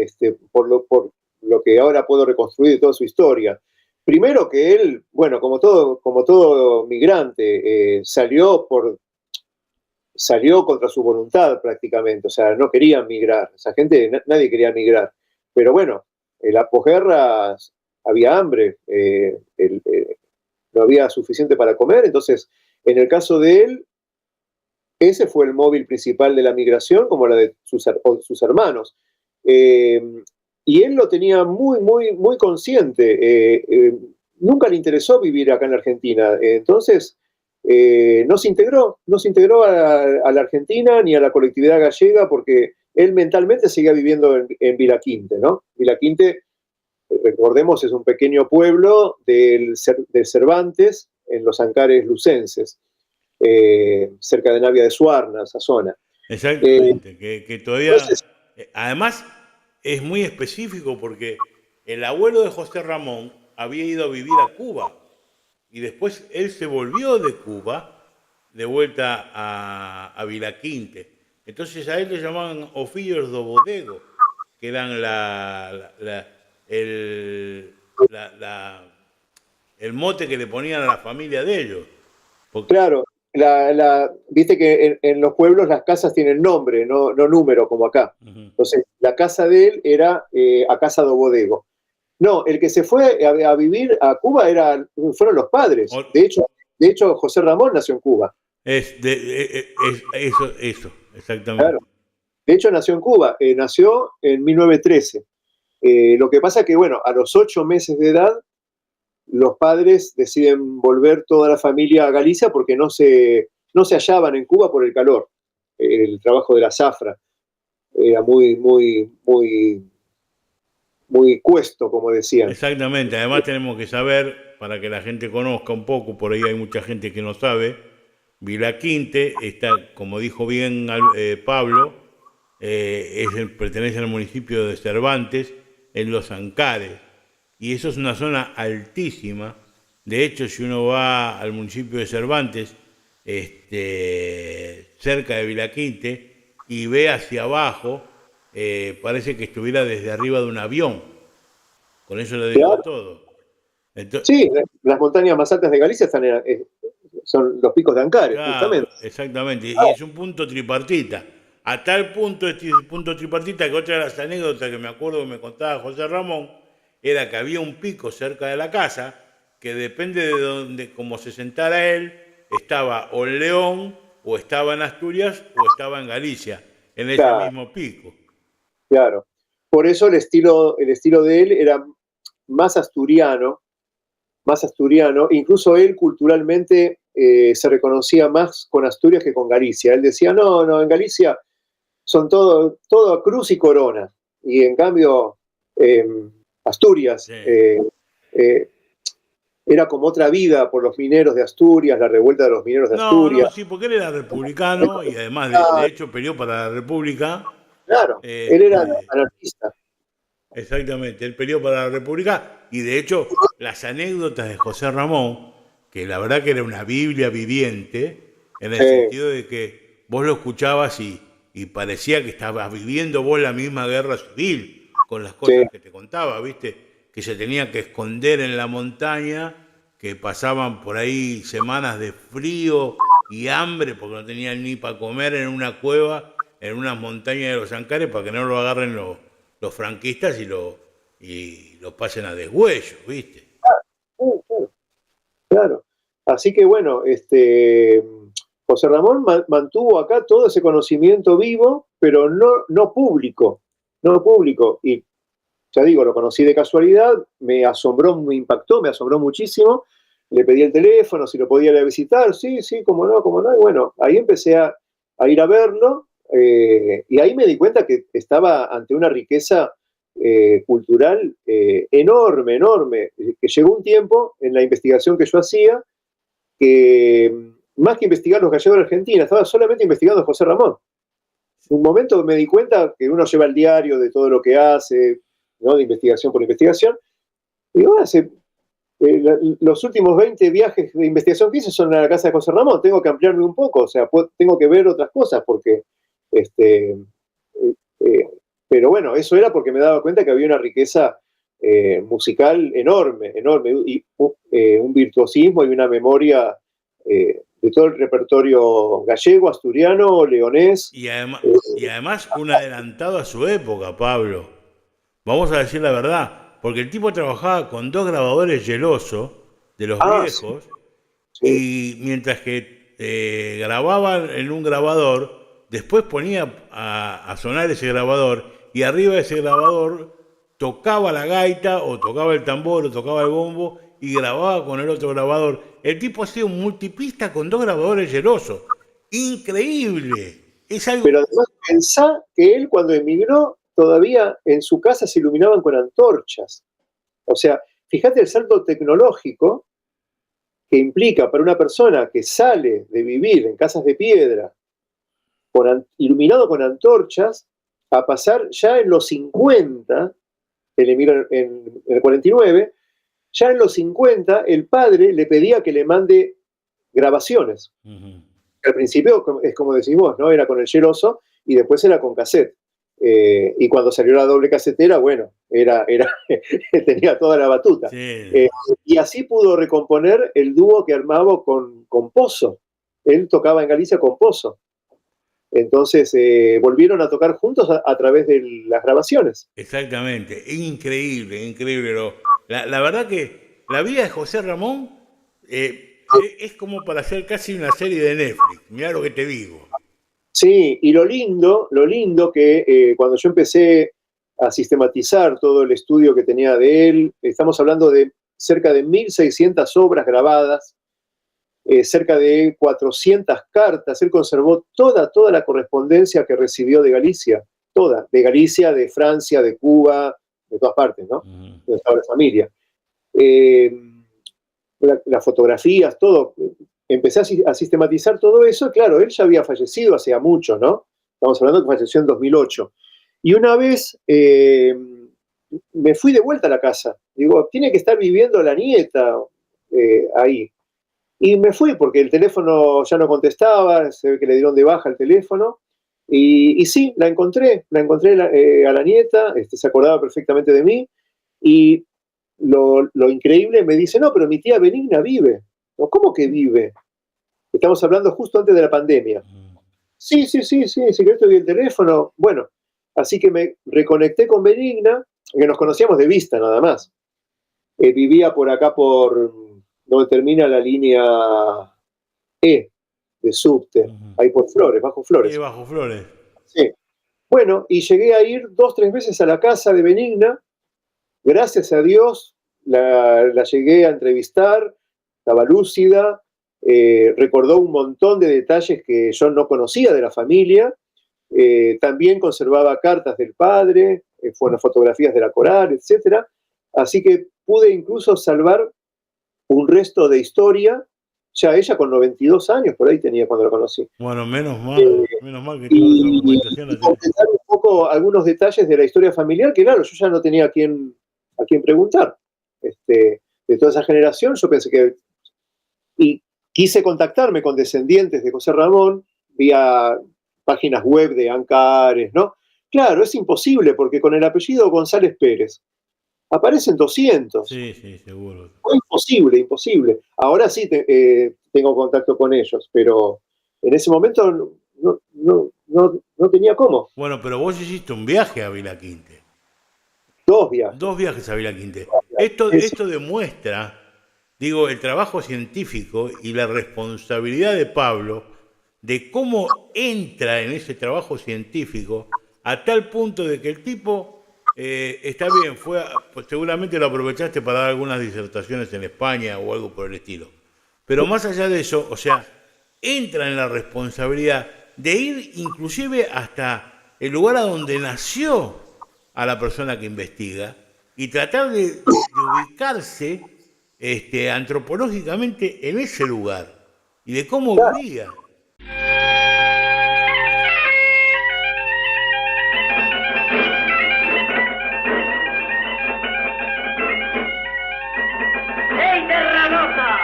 Speaker 3: por lo que ahora puedo reconstruir de toda su historia. Primero que él, bueno, como todo migrante, salió contra su voluntad prácticamente, o sea, no querían migrar, esa gente, nadie quería migrar. Pero bueno, en la posguerra había hambre, no había suficiente para comer, entonces, en el caso de él, ese fue el móvil principal de la migración, como la de sus hermanos. Eh, y él lo tenía muy, muy, muy consciente. Nunca le interesó vivir acá en la Argentina. Entonces, no se integró a la Argentina ni a la colectividad gallega porque él mentalmente seguía viviendo en Villaquinte, ¿no? Villaquinte, recordemos, es un pequeño pueblo del Cervantes en los Ancares lucenses. Cerca de Navia de Suarna, esa zona.
Speaker 1: Exactamente, que todavía,
Speaker 3: Entonces,
Speaker 1: además es muy específico porque el abuelo de José Ramón había ido a vivir a Cuba y después él se volvió de Cuba de vuelta a Villaquinte. Entonces a él le llamaban Ofillos do Bodego, que eran el, la- el mote que le ponían a la familia de ellos. Porque,
Speaker 3: claro, viste que en los pueblos las casas tienen nombre, no número como acá.
Speaker 1: ujú.
Speaker 3: Entonces, la casa de él era a Casa do Bodego. No, el que se fue a vivir a Cuba fueron los padres. De hecho, José Ramón nació en Cuba.
Speaker 1: Eso,
Speaker 3: Claro.
Speaker 1: exactamente.
Speaker 3: De hecho, nació en Cuba. Nació en 1913. Lo que pasa que, bueno, a los 8 meses de edad los padres deciden volver toda la familia a Galicia porque no se hallaban en Cuba por el calor. El trabajo de la zafra era muy, muy, muy, muy cuesto, como decían.
Speaker 1: Exactamente, además tenemos que saber, para que la gente conozca un poco, por ahí hay mucha gente que no sabe, Vilaquinte está, como dijo bien Pablo, pertenece al municipio de Cervantes, en Los Ancares, y eso es una zona altísima. De hecho, si uno va al municipio de Cervantes, cerca de Vilaquinte, y ve hacia abajo, parece que estuviera desde arriba de un avión. Con eso le digo
Speaker 3: Claro.
Speaker 1: todo. Entonces,
Speaker 3: Sí, las montañas más altas de Galicia son los picos de Ancares,
Speaker 1: claro,
Speaker 3: justamente.
Speaker 1: exactamente. Y es un punto tripartita. A tal punto, este punto tripartita, que otra de las anécdotas que me acuerdo que me contaba José Ramón, era que había un pico cerca de la casa, que depende de donde, como se sentara él, estaba o en León, o estaba en Asturias, o estaba en Galicia, en ese
Speaker 3: Claro,
Speaker 1: mismo pico.
Speaker 3: claro. Por eso el estilo de él era más asturiano, más asturiano. Incluso él culturalmente se reconocía más con Asturias que con Galicia. Él decía, no, no, en Galicia son todo cruz y corona. Y en cambio, eh, Asturias
Speaker 1: Sí.
Speaker 3: eh, era como otra vida por los mineros de Asturias, la revuelta de los mineros de
Speaker 1: No, no,
Speaker 3: Asturias.
Speaker 1: sí, porque él era republicano y además de
Speaker 3: Claro,
Speaker 1: hecho peleó para la República.
Speaker 3: claro, él era
Speaker 1: Este,
Speaker 3: anarquista.
Speaker 1: Exactamente, él peleó para la República y de hecho las anécdotas de José Ramón, que la verdad que era una Biblia viviente, en el
Speaker 3: Sí,
Speaker 1: sentido de que vos lo escuchabas y parecía que estabas viviendo vos la misma guerra civil con las
Speaker 3: sí,
Speaker 1: cosas que te contaba, ¿viste? Que se tenía que esconder en la montaña, que pasaban por ahí semanas de frío y hambre porque no tenían ni para comer en una cueva, en unas montañas de los Ancares para que no lo agarren los franquistas y lo pasen a deshuello, ¿viste?
Speaker 3: sí, claro. Así que bueno, José Ramón mantuvo acá todo ese conocimiento vivo, pero no público, no público. Y ya digo, lo conocí de casualidad, me asombró, me impactó, me asombró muchísimo. Le pedí el teléfono, si lo podía ir a visitar, sí, sí, cómo no. Y bueno, ahí empecé a ir a verlo, y ahí me di cuenta que estaba ante una riqueza cultural enorme, enorme, que llegó un tiempo en la investigación que yo hacía, que más que investigar los gallegos de Argentina, estaba solamente investigando a José Ramón. En un momento me di cuenta que uno lleva el diario de todo lo que hace, ¿no? De investigación por investigación, y bueno, los últimos 20 viajes de investigación que hice son a la casa de José Ramón, tengo que ampliarme un poco, o sea, tengo que ver otras cosas, porque, este, eh, pero bueno, eso era porque me daba cuenta que había una riqueza musical enorme, enorme, y un virtuosismo y una memoria de todo el repertorio gallego, asturiano, leonés.
Speaker 1: Y además un adelantado a su época, Pablo. Vamos a decir la verdad, porque el tipo trabajaba con dos grabadores Geloso de los
Speaker 3: Sí,
Speaker 1: viejos
Speaker 3: sí,
Speaker 1: y mientras que grababan en un grabador, después ponía a sonar ese grabador y arriba de ese grabador tocaba la gaita o tocaba el tambor o tocaba el bombo y grababa con el otro grabador. El tipo hacía un multipista con dos grabadores Geloso. Increíble. Es algo...
Speaker 3: pero además pensá que él cuando emigró todavía en su casa se iluminaban con antorchas. O sea, fíjate el salto tecnológico que implica para una persona que sale de vivir en casas de piedra, iluminado con antorchas, a pasar ya en los 50, él emigra en el 49, ya en los 50 el padre le pedía que le mande grabaciones.
Speaker 1: Ujú.
Speaker 3: Al principio es como decís vos, ¿no? Era con el Geloso y después era con cassette. Y cuando salió la doble casetera, bueno, tenía toda la batuta.
Speaker 1: Sí.
Speaker 3: Y así pudo recomponer el dúo que armaba con Pozo. Él tocaba en Galicia con Pozo. Entonces volvieron a tocar juntos a través de las grabaciones.
Speaker 1: Exactamente, increíble, increíble. La verdad que la vida de José Ramón es como para hacer casi una serie de Netflix. Mirá lo que te digo.
Speaker 3: Sí, y lo lindo que cuando yo empecé a sistematizar todo el estudio que tenía de él, estamos hablando de cerca de 1.600 obras grabadas, cerca de 400 cartas. Él conservó toda la correspondencia que recibió de Galicia, toda, de Galicia, de Francia, de Cuba, de todas partes, ¿no?
Speaker 1: Ujú.
Speaker 3: Donde estaba la familia. Las fotografías, todo. Empecé a sistematizar todo eso. Claro, él ya había fallecido hace mucho, ¿no? Estamos hablando que falleció en 2008. Y una vez me fui de vuelta a la casa. Digo, tiene que estar viviendo la nieta ahí. Y me fui porque el teléfono ya no contestaba, se ve que le dieron de baja el teléfono. Y sí, la encontré a la nieta, se acordaba perfectamente de mí. Y lo increíble, me dice, no, pero mi tía Benigna vive. No, ¿cómo que vive? Estamos hablando justo antes de la pandemia. Sí, que yo te vi el teléfono. Bueno, así que me reconecté con Benigna, que nos conocíamos de vista nada más. Vivía por acá, por donde termina la línea E de subte, ahí por Flores, bajo Flores.
Speaker 1: Sí, bajo Flores.
Speaker 3: Sí. Bueno, y llegué a ir 2-3 veces a la casa de Benigna. Gracias a Dios la llegué a entrevistar, estaba lúcida, recordó un montón de detalles que yo no conocía de la familia, también conservaba cartas del padre, fueron fotografías de la coral, etc. Así que pude incluso salvar un resto de historia, ya ella con 92 años, por ahí tenía cuando la conocí.
Speaker 1: Bueno, menos mal que toda esa
Speaker 3: Y
Speaker 1: documentación la tenés.
Speaker 3: completar un poco algunos detalles de la historia familiar, que claro, yo ya no tenía a quién preguntar. De toda esa generación, yo pensé que... Y quise contactarme con descendientes de José Ramón vía páginas web de Ancares, ¿no? Claro, es imposible, porque con el apellido González Pérez aparecen 200.
Speaker 1: Sí, seguro.
Speaker 3: Fue imposible. Ahora sí tengo contacto con ellos, pero en ese momento no tenía cómo.
Speaker 1: Bueno, pero vos hiciste un viaje a Villaquinte.
Speaker 3: 2 viajes.
Speaker 1: 2 viajes a Villaquinte. Esto demuestra, digo, el trabajo científico y la responsabilidad de Pablo de cómo entra en ese trabajo científico a tal punto de que el tipo, está bien, pues seguramente lo aprovechaste para dar algunas disertaciones en España o algo por el estilo. Pero más allá de eso, o sea, entra en la responsabilidad de ir inclusive hasta el lugar a donde nació a la persona que investiga y tratar de ubicarse antropológicamente en ese lugar y de cómo vivía.
Speaker 4: ¡Ey, Terranota!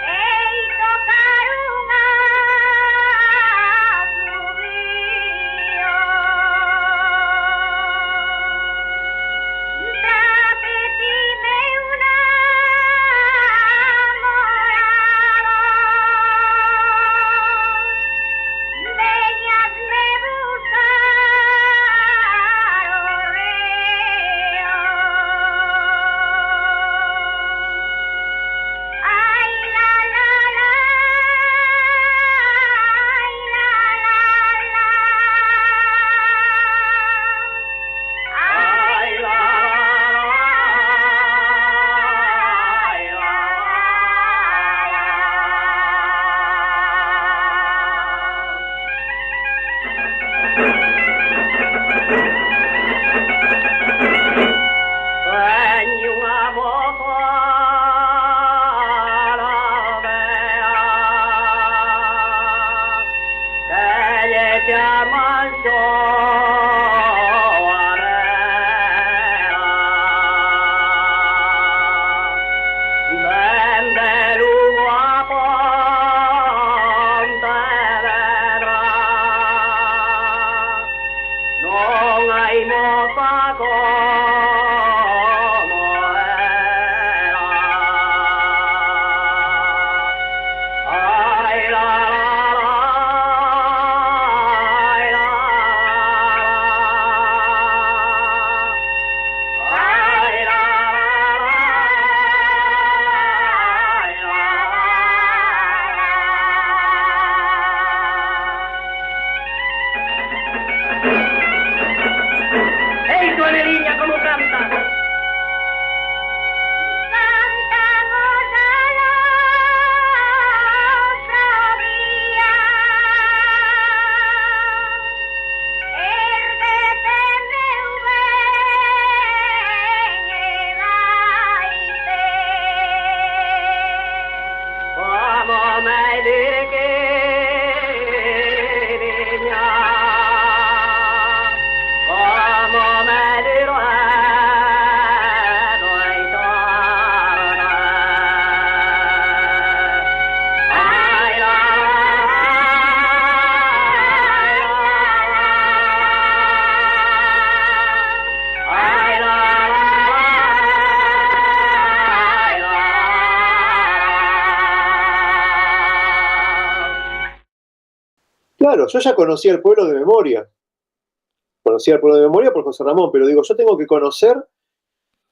Speaker 5: Ei, tocar una
Speaker 4: me dirigía, como me diruedo y torna. Ay, la, ay, la,
Speaker 3: Claro, yo ya conocía el pueblo de memoria. Conocía el pueblo de memoria por José Ramón, pero digo, yo tengo que conocer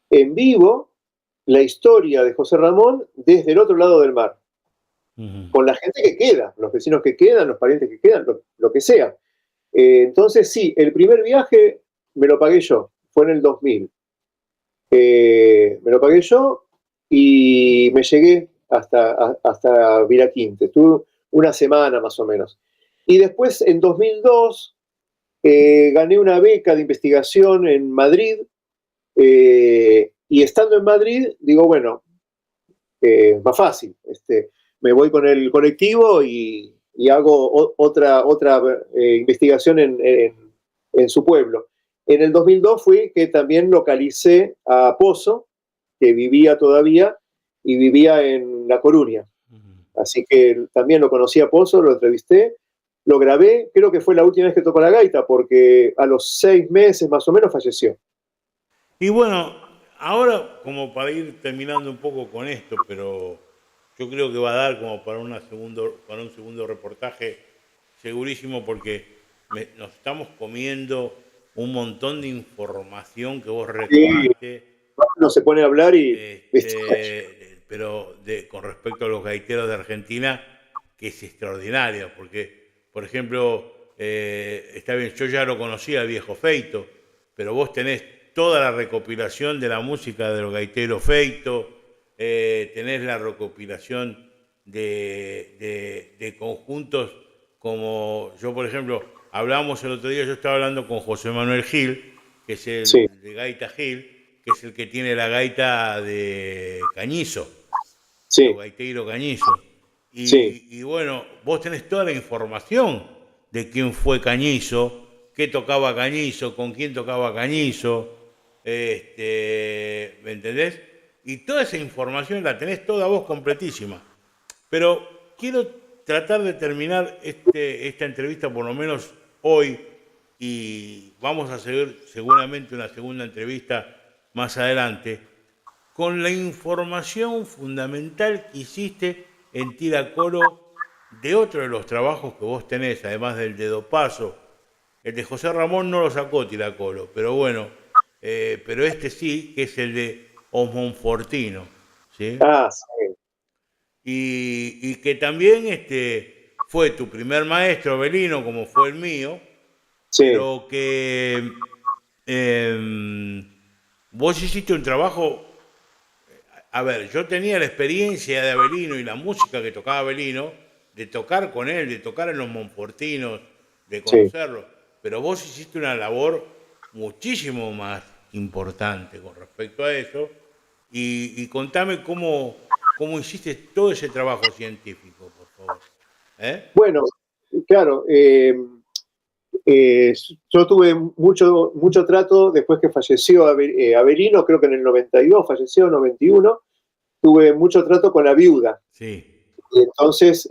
Speaker 3: en vivo la historia de José Ramón desde el otro lado del mar, con la gente que queda, los vecinos que quedan, los parientes que quedan, lo que sea. Entonces, sí, el primer viaje me lo pagué yo, fue en el 2000. Me lo pagué yo y me llegué hasta Viraquinte. Estuve una semana más o menos. Y después, en 2002, gané una beca de investigación en Madrid. Y estando en Madrid, digo, bueno, más fácil. Me voy con el colectivo y hago otra investigación en su pueblo. En el 2002 fui que también localicé a Pozo, que vivía todavía, y vivía en La Coruña. Así que también lo conocí a Pozo, lo entrevisté, lo grabé, creo que fue la última vez que tocó la gaita, porque a los 6 meses más o menos falleció.
Speaker 1: Y bueno, ahora como para ir terminando un poco con esto, pero yo creo que va a dar como para un segundo reportaje segurísimo porque nos estamos comiendo un montón de información que vos
Speaker 3: Sí,
Speaker 1: recabaste,
Speaker 3: uno se pone a hablar y...
Speaker 1: pero con respecto a los gaiteros de Argentina, que es extraordinario, porque, por ejemplo, está bien, yo ya lo conocía al viejo Feito, pero vos tenés toda la recopilación de la música de los gaiteros Feito, tenés la recopilación de conjuntos como yo, por ejemplo, hablábamos el otro día, yo estaba hablando con José Manuel Gil, que es el
Speaker 3: Sí,
Speaker 1: de Gaita Gil, que es el que tiene la gaita de Cañizo, los
Speaker 3: sí,
Speaker 1: gaiteros Cañizo.
Speaker 3: sí.
Speaker 1: Y bueno, vos tenés toda la información de quién fue Cañizo, qué tocaba Cañizo, con quién tocaba Cañizo, ¿me entendés? Y toda esa información la tenés toda vos completísima. Pero quiero tratar de terminar esta entrevista por lo menos hoy y vamos a seguir seguramente una segunda entrevista más adelante con la información fundamental que hiciste en Tiracolo de otro de los trabajos que vos tenés, además del de Dopazo. El de José Ramón no lo sacó Tiracolo, pero bueno, pero este sí, que es el de Osmonfortino, ¿sí?
Speaker 3: Ah, sí,
Speaker 1: Y que también fue tu primer maestro, Abelino, como fue el mío,
Speaker 3: sí.
Speaker 1: pero que vos hiciste un trabajo. A ver, yo tenía la experiencia de Abelino y la música que tocaba Abelino, de tocar con él, de tocar en los Monfortinos, de
Speaker 3: Sí.
Speaker 1: conocerlo, pero vos hiciste una labor muchísimo más importante con respecto a eso, y contame cómo hiciste todo ese trabajo científico, por favor. ¿Eh?
Speaker 3: Bueno, claro, yo tuve mucho trato después que falleció Avelino, creo que en el 92 falleció, 91, tuve mucho trato con la viuda.
Speaker 1: Sí.
Speaker 3: Y entonces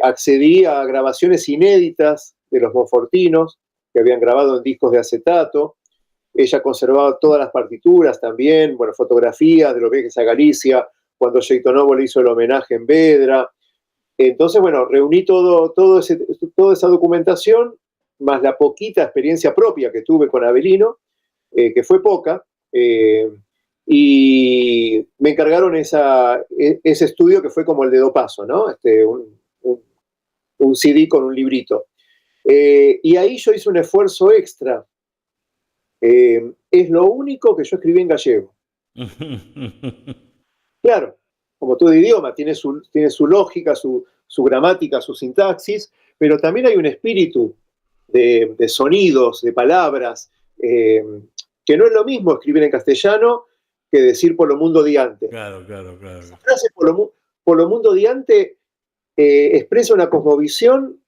Speaker 3: accedí a grabaciones inéditas de los Monfortinos, que habían grabado en discos de acetato. Ella conservaba todas las partituras también, bueno, fotografías de los viajes a Galicia, cuando Novo le hizo el homenaje en Vedra. Entonces, bueno, reuní toda esa documentación, más la poquita experiencia propia que tuve con Avelino, que fue poca, y me encargaron ese estudio que fue como el de Dopazo, ¿no? Un CD con un librito. Y ahí yo hice un esfuerzo extra. Es lo único que yo escribí en gallego. Claro, como todo idioma, tiene su lógica, su gramática, su sintaxis, pero también hay un espíritu de sonidos, de palabras, que no es lo mismo escribir en castellano que decir por lo mundo diante.
Speaker 1: Claro.
Speaker 3: Esa frase por lo mundo diante expresa una cosmovisión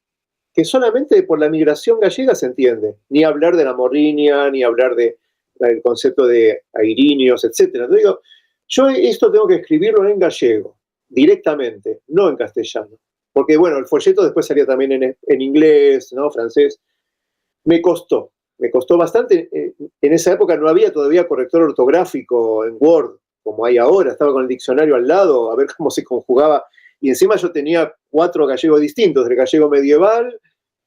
Speaker 3: que solamente por la migración gallega se entiende. Ni hablar de la morriña, ni hablar del concepto de airinios, etc. Entonces digo, yo esto tengo que escribirlo en gallego, directamente, no en castellano. Porque bueno, el folleto después salía también en inglés, ¿no? Francés. Me costó bastante. En esa época no había todavía corrector ortográfico en Word, como hay ahora. Estaba con el diccionario al lado, a ver cómo se conjugaba. Y encima yo tenía 4 gallegos distintos, el gallego medieval,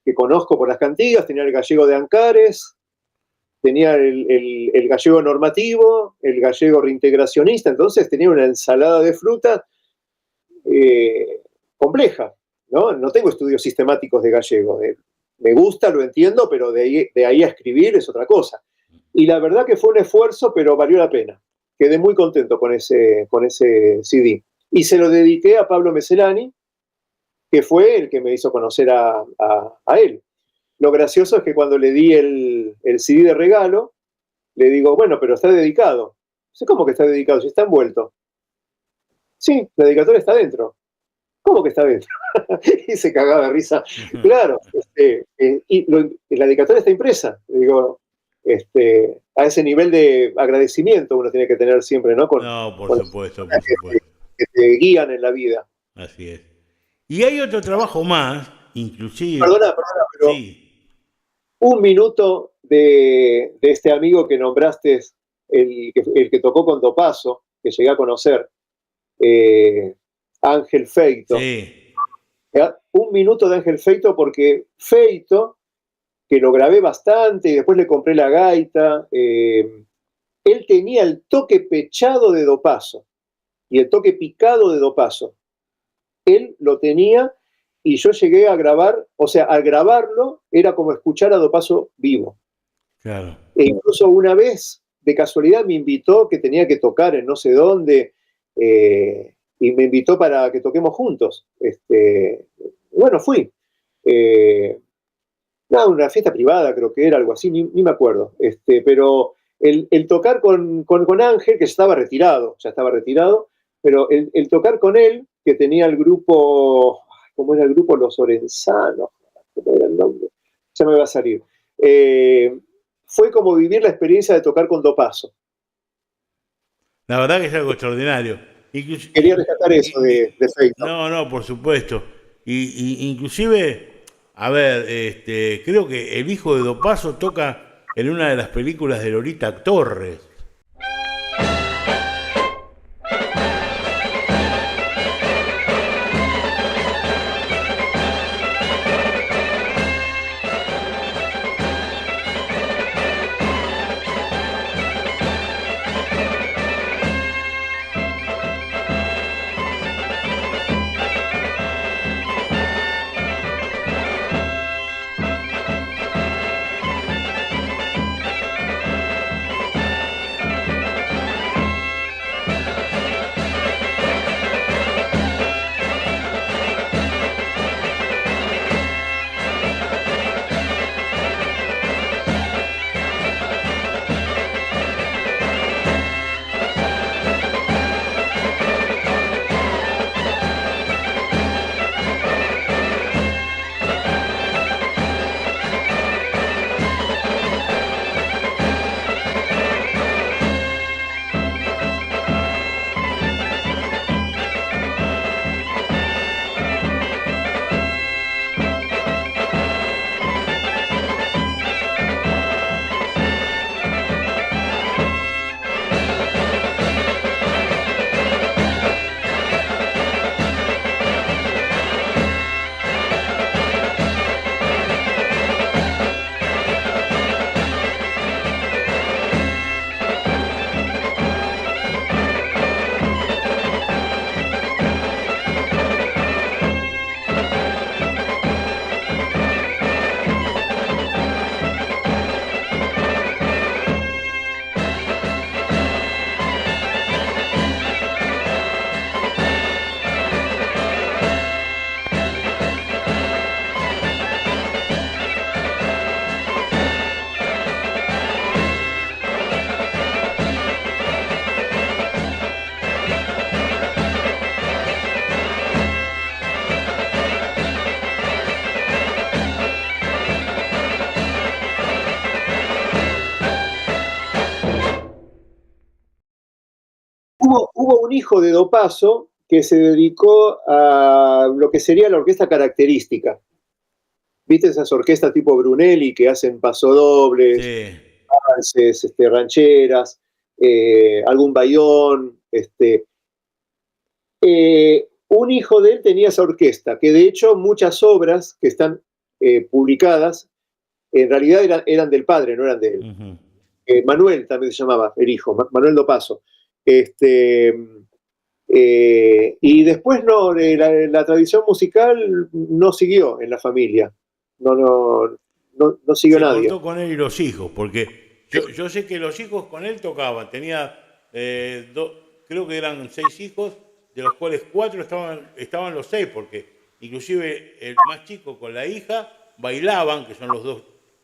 Speaker 3: que conozco por las cantigas, tenía el gallego de Ancares, tenía el gallego normativo, el gallego reintegracionista, entonces tenía una ensalada de frutas compleja, ¿no? No tengo estudios sistemáticos de gallego. Me gusta, lo entiendo, pero de ahí a escribir es otra cosa. Y la verdad que fue un esfuerzo, pero valió la pena. Quedé muy contento con ese CD. Y se lo dediqué a Pablo Meselani, que fue el que me hizo conocer a él. Lo gracioso es que cuando le di el CD de regalo, le digo, bueno, pero está dedicado. ¿Cómo que está dedicado? Si está envuelto. Sí, la dedicatoria está dentro. ¿Cómo que está dentro? Y se cagaba de risa. Claro, la dedicatoria está impresa. Digo, a ese nivel de agradecimiento uno tiene que tener siempre, ¿no?
Speaker 1: No, por supuesto, por supuesto.
Speaker 3: Que te guían en la vida.
Speaker 1: Así es. Y hay otro trabajo más, inclusive.
Speaker 3: Perdona, pero
Speaker 1: sí.
Speaker 3: Un minuto de este amigo que nombraste, el que tocó con Dopaso, que llegué a conocer, Ángel Feito.
Speaker 1: Sí.
Speaker 3: Un minuto de Ángel Feito, porque Feito, que lo grabé bastante y después le compré la gaita, él tenía el toque pechado de Dopaso y el toque picado de Dopaso. Él lo tenía y yo llegué a grabar, o sea, al grabarlo era como escuchar a Dopaso vivo.
Speaker 1: Claro.
Speaker 3: E incluso una vez, de casualidad, me invitó, que tenía que tocar en no sé dónde, y me invitó para que toquemos juntos. Bueno, fui. Una fiesta privada creo que era, algo así, ni me acuerdo. Pero el tocar con Ángel, que ya estaba retirado, pero el tocar con él, que tenía el grupo, ¿cómo era el grupo? Los Orenzanos, ¿cómo era el nombre? Ya me va a salir. Fue como vivir la experiencia de tocar con Dopaso.
Speaker 1: La verdad que es algo extraordinario.
Speaker 3: Quería rescatar eso de Feito.
Speaker 1: No, por supuesto. Inclusive, a ver, creo que el hijo de Dopaso toca en una de las películas de Lolita Torres.
Speaker 3: hijo de Dopazo que se dedicó a lo que sería la orquesta característica. ¿Viste esas orquestas tipo Brunelli que hacen pasodobles,
Speaker 1: Sí.
Speaker 3: valses, rancheras, algún bayón? Un hijo de él tenía esa orquesta, que de hecho muchas obras que están publicadas en realidad eran del padre, no eran de él.
Speaker 1: Ujú.
Speaker 3: Manuel también se llamaba, el hijo, Manuel Dopazo. Y después no, la tradición musical no siguió en la familia. No siguió
Speaker 1: Se
Speaker 3: nadie.
Speaker 1: cortó con él y los hijos, porque yo sé que los hijos con él tocaban. Tenía, creo que eran 6 hijos, de los cuales 4 estaban los 6, porque inclusive el más chico con la hija bailaban, que son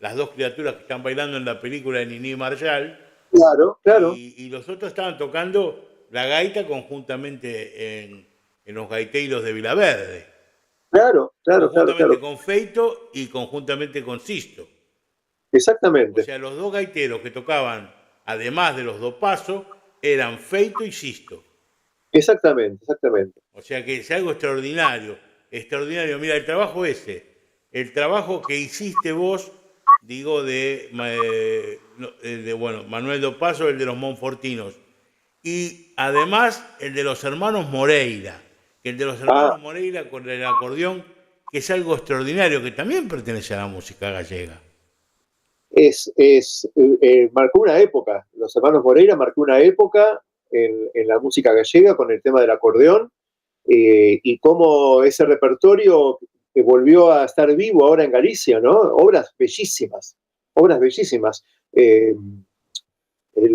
Speaker 1: las dos criaturas que están bailando en la película de Nini Marshall,
Speaker 3: Claro, claro,
Speaker 1: y los otros estaban tocando la gaita conjuntamente en los gaiteros de Vilaverde,
Speaker 3: claro.
Speaker 1: conjuntamente con Feito y conjuntamente con Sisto. O
Speaker 3: Exactamente,
Speaker 1: sea, los dos gaiteros que tocaban, además de los dos pasos, eran Feito y Sisto.
Speaker 3: exactamente.
Speaker 1: O sea que es algo extraordinario, extraordinario. Mira, el trabajo ese, el trabajo que hiciste vos, digo, bueno, Manuel Dopazo, el de los Monfortinos, y además el de los hermanos Moreira, que el de los hermanos Moreira con el acordeón, que es algo extraordinario, que también pertenece a la música gallega.
Speaker 3: Marcó una época. Los hermanos Moreira marcó una época en la música gallega con el tema del acordeón, y cómo ese repertorio volvió a estar vivo ahora en Galicia, ¿no? Obras bellísimas, obras bellísimas. El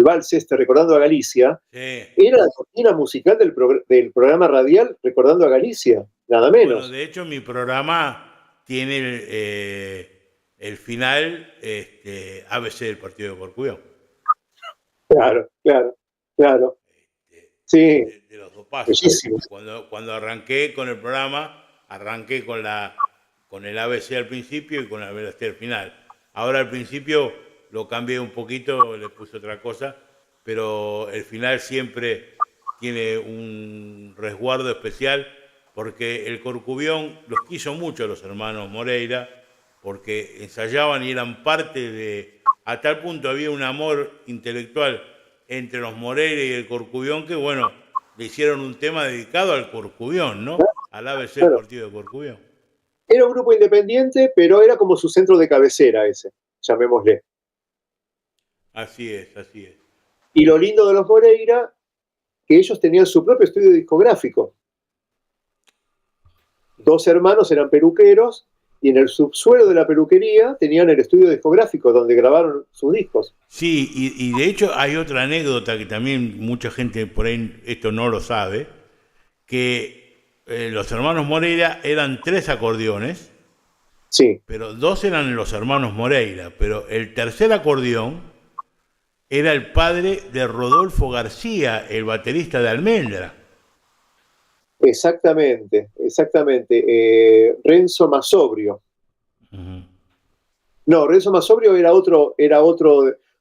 Speaker 3: vals Recordando a Galicia,
Speaker 1: Sí.
Speaker 3: era la cortina musical del programa radial Recordando a Galicia, nada menos.
Speaker 1: Bueno, de hecho mi programa tiene el final ABC del partido de Corcubión.
Speaker 3: Claro. Sí,
Speaker 1: De los dos pasos.
Speaker 3: bellísimo.
Speaker 1: Cuando arranqué con el programa, arranqué con el ABC al principio y con el ABC al final. Ahora al principio lo cambié un poquito, le puse otra cosa, pero el final siempre tiene un resguardo especial porque el Corcubión los quiso mucho los hermanos Moreira, porque ensayaban y eran parte a tal punto había un amor intelectual entre los Moreira y el Corcubión que, bueno, le hicieron un tema dedicado al Corcubión, ¿no? Al ABC del partido de Corcubión.
Speaker 3: Era un grupo independiente, pero era como su centro de cabecera ese, llamémosle.
Speaker 1: Así es.
Speaker 3: Y lo lindo de los Moreira, que ellos tenían su propio estudio discográfico. 2 hermanos eran peluqueros y en el subsuelo de la peluquería tenían el estudio discográfico donde grabaron sus discos.
Speaker 1: Sí, y de hecho hay otra anécdota que también mucha gente por ahí esto no lo sabe, que los hermanos Moreira eran 3 acordeones,
Speaker 3: Sí.
Speaker 1: pero 2 eran los hermanos Moreira, pero el tercer acordeón era el padre de Rodolfo García, el baterista de Almendra.
Speaker 3: Exactamente. Renzo Masobrio.
Speaker 1: Uh-huh.
Speaker 3: No, Renzo Masobrio era otro,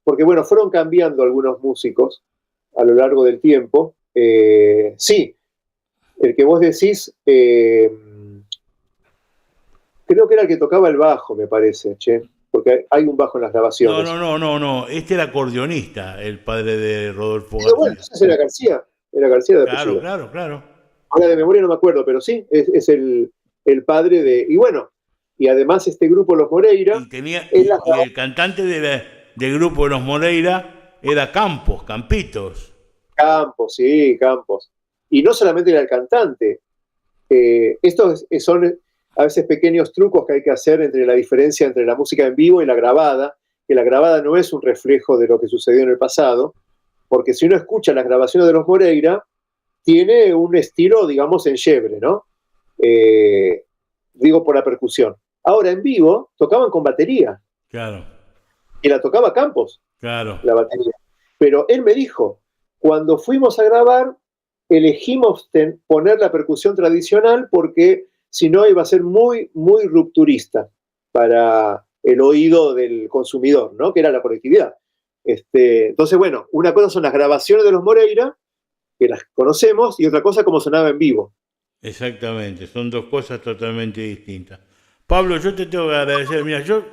Speaker 3: porque bueno, fueron cambiando algunos músicos a lo largo del tiempo. Sí, el que vos decís, creo que era el que tocaba el bajo, me parece, porque hay un bajo en las grabaciones.
Speaker 1: No, este era acordeonista, el padre de Rodolfo
Speaker 3: García. Bueno, entonces era García de apellido.
Speaker 1: Claro.
Speaker 3: Ahora de memoria no me acuerdo, pero sí, es el padre de... Y bueno, y además este grupo, Los Moreira...
Speaker 1: Y el cantante del grupo de Los Moreira era Campitos.
Speaker 3: Campos. Y no solamente era el cantante. Estos son a veces pequeños trucos que hay que hacer entre la diferencia entre la música en vivo y la grabada, que la grabada no es un reflejo de lo que sucedió en el pasado, porque si uno escucha las grabaciones de Los Moreira, tiene un estilo, digamos, enchebre, ¿no? Digo por la percusión. Ahora, en vivo, tocaban con batería.
Speaker 1: Claro.
Speaker 3: Y la tocaba Campos.
Speaker 1: Claro.
Speaker 3: La batería. Pero él me dijo, cuando fuimos a grabar, elegimos poner la percusión tradicional porque si no iba a ser muy, muy rupturista para el oído del consumidor, ¿no? Que era la colectividad. Entonces, bueno, una cosa son las grabaciones de Los Moreira que las conocemos, y otra cosa como sonaba en vivo.
Speaker 1: Exactamente, son dos cosas totalmente distintas. Pablo, yo te tengo que agradecer. Mira, yo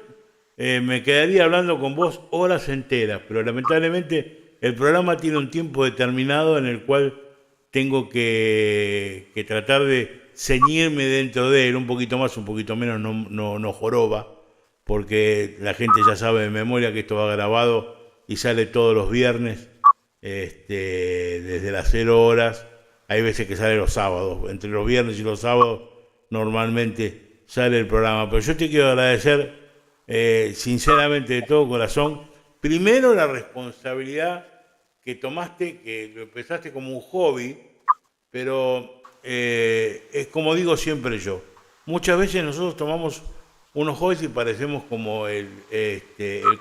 Speaker 1: me quedaría hablando con vos horas enteras, pero lamentablemente el programa tiene un tiempo determinado en el cual tengo que tratar de ceñirme dentro de él, un poquito más, un poquito menos, no joroba, porque la gente ya sabe de memoria que esto va grabado y sale todos los viernes, desde las 0 horas. Hay veces que sale los sábados, entre los viernes y los sábados normalmente sale el programa. Pero yo te quiero agradecer sinceramente de todo corazón, primero la responsabilidad que tomaste, que lo empezaste como un hobby, pero es como digo siempre yo, muchas veces nosotros tomamos unos hobbies y parecemos como el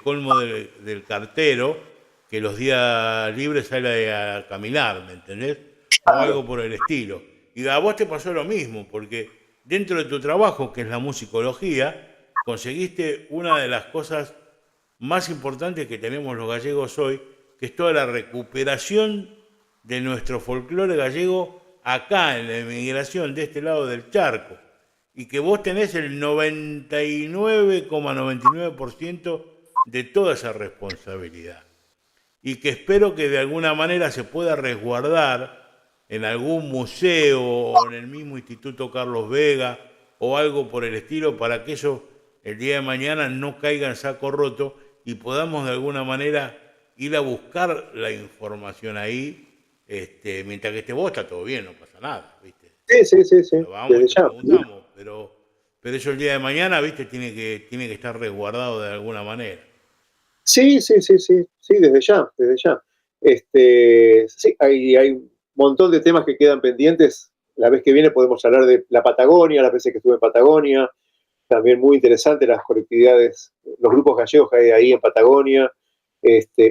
Speaker 1: colmo del cartero, que los días libres sale a caminar, ¿me entendés? O algo por el estilo. Y a vos te pasó lo mismo, porque dentro de tu trabajo, que es la musicología, conseguiste una de las cosas más importantes que tenemos los gallegos hoy, que es toda la recuperación de nuestro folclore gallego acá en la emigración de este lado del charco, y que vos tenés el 99,99% de toda esa responsabilidad, y que espero que de alguna manera se pueda resguardar en algún museo o en el mismo Instituto Carlos Vega o algo por el estilo, para que eso el día de mañana no caiga en saco roto y podamos de alguna manera ir a buscar la información ahí. Mientras que esté vos está todo bien, no pasa nada, ¿viste?
Speaker 3: Sí.
Speaker 1: Lo vamos y te preguntamos, pero eso el día de mañana, ¿viste? Tiene que estar resguardado de alguna manera.
Speaker 3: Sí, desde ya. Sí, hay un montón de temas que quedan pendientes. La vez que viene podemos hablar de la Patagonia, las veces que estuve en Patagonia, también muy interesante las colectividades, los grupos gallegos que hay ahí en Patagonia,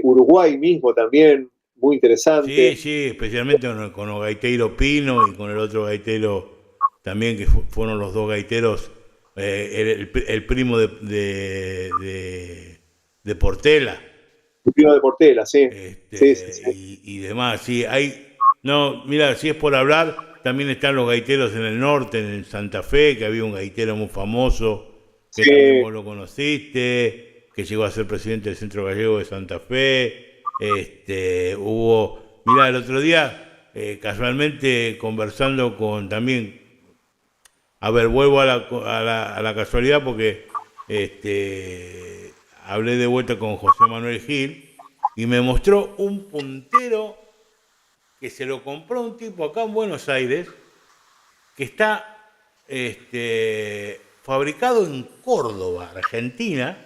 Speaker 3: Uruguay mismo también, muy interesante.
Speaker 1: Sí, especialmente con el gaitero Pino y con el otro gaitero también, que fueron los dos gaiteros, el primo de Portela.
Speaker 3: El primo de Portela, sí.
Speaker 1: Sí. Y demás, sí. No, mira, si es por hablar, también están los gaiteros en el norte, en Santa Fe, que había un gaitero muy famoso, que también vos lo conociste, que llegó a ser presidente del Centro Gallego de Santa Fe. Mirá, el otro día, casualmente conversando con también, a ver, vuelvo a la casualidad porque hablé de vuelta con José Manuel Gil y me mostró un puntero que se lo compró un tipo acá en Buenos Aires, que está fabricado en Córdoba, Argentina.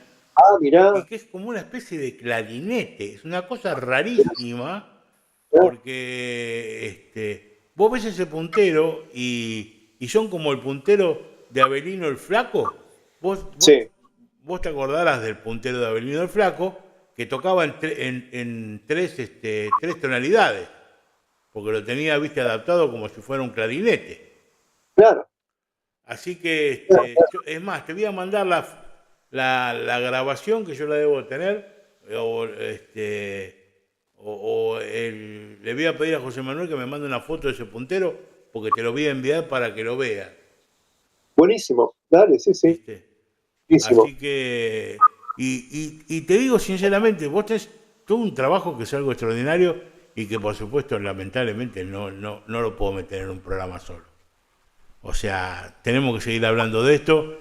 Speaker 3: Mirá.
Speaker 1: Y que es como una especie de clarinete, es una cosa rarísima, porque vos ves ese puntero y son como el puntero de Avelino el Flaco. Vos te acordarás del puntero de Avelino el Flaco, que tocaba en tres tonalidades, porque lo tenía, viste, adaptado como si fuera un clarinete.
Speaker 3: Claro.
Speaker 1: Así que, es más, te voy a mandar la grabación, que yo la debo tener, le voy a pedir a José Manuel que me mande una foto de ese puntero, porque te lo voy a enviar para que lo veas.
Speaker 3: Buenísimo, dale, sí. Buenísimo.
Speaker 1: Así que, y te digo sinceramente, vos tenés todo un trabajo que es algo extraordinario y que por supuesto lamentablemente no lo puedo meter en un programa solo. O sea, tenemos que seguir hablando de esto.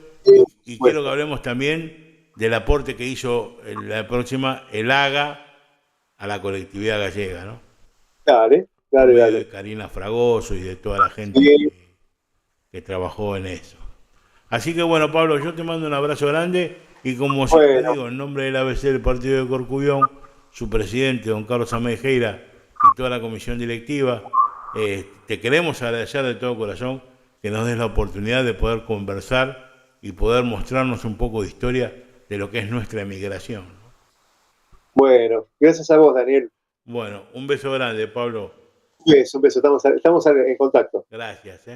Speaker 1: Y quiero que hablemos también del aporte que hizo la próxima, el AGA, a la colectividad gallega, ¿no?
Speaker 3: Dale.
Speaker 1: De Karina Fragoso y de toda la gente que trabajó en eso. Así que bueno, Pablo, yo te mando un abrazo grande y como siempre digo, en nombre del ABC del Partido de Corcubión, su presidente, don Carlos Amejeira, y toda la comisión directiva, te queremos agradecer de todo corazón que nos des la oportunidad de poder conversar y poder mostrarnos un poco de historia de lo que es nuestra emigración, ¿no?
Speaker 3: Bueno, gracias a vos, Daniel.
Speaker 1: Bueno, un beso grande, Pablo.
Speaker 3: Un beso, estamos en contacto.
Speaker 1: Gracias.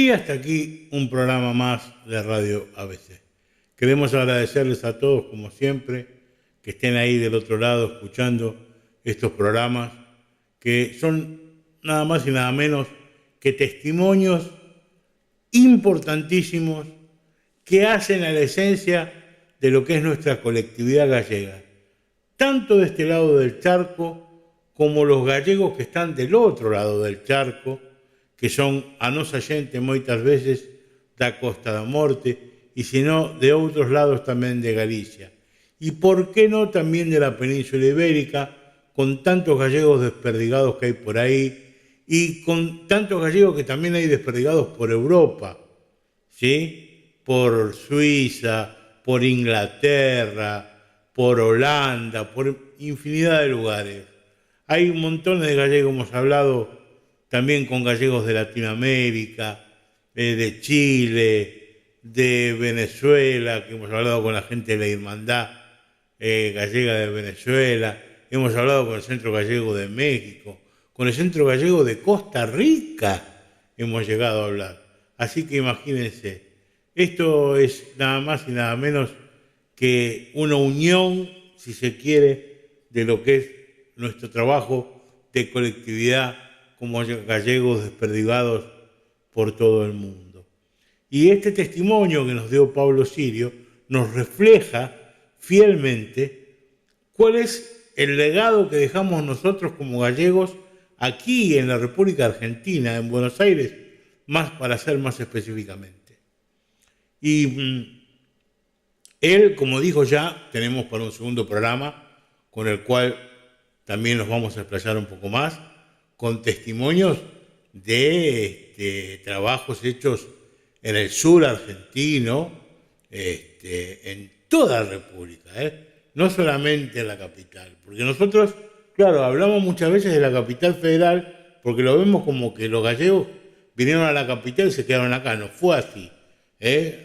Speaker 1: Y hasta aquí un programa más de Radio ABC. Queremos agradecerles a todos, como siempre, que estén ahí del otro lado escuchando estos programas, que son nada más y nada menos que testimonios importantísimos que hacen a la esencia de lo que es nuestra colectividad gallega, tanto de este lado del charco como los gallegos que están del otro lado del charco, que son a nosa xente moitas veces da Costa da Morte y si no de outros lados tamén de Galicia. Y por qué no también de la península ibérica, con tantos gallegos desperdigados que hay por ahí y con tantos gallegos que también hay desperdigados por Europa, ¿sí? Por Suiza, por Inglaterra, por Holanda, por infinidad de lugares. Hay un montón de gallegos, hemos hablado también con gallegos de Latinoamérica, de Chile, de Venezuela, que hemos hablado con la gente de la Hermandad Gallega de Venezuela, hemos hablado con el Centro Gallego de México, con el Centro Gallego de Costa Rica hemos llegado a hablar. Así que imagínense, esto es nada más y nada menos que una unión, si se quiere, de lo que es nuestro trabajo de colectividad como gallegos desperdigados por todo el mundo. Y este testimonio que nos dio Pablo Sirio nos refleja fielmente cuál es el legado que dejamos nosotros como gallegos aquí en la República Argentina, en Buenos Aires, más para ser más específicamente. Y él, como dijo ya, tenemos para un segundo programa con el cual también nos vamos a explayar un poco más, con testimonios de trabajos hechos en el sur argentino, en toda la República, no solamente en la capital, porque nosotros, claro, hablamos muchas veces de la capital federal porque lo vemos como que los gallegos vinieron a la capital y se quedaron acá, no fue así.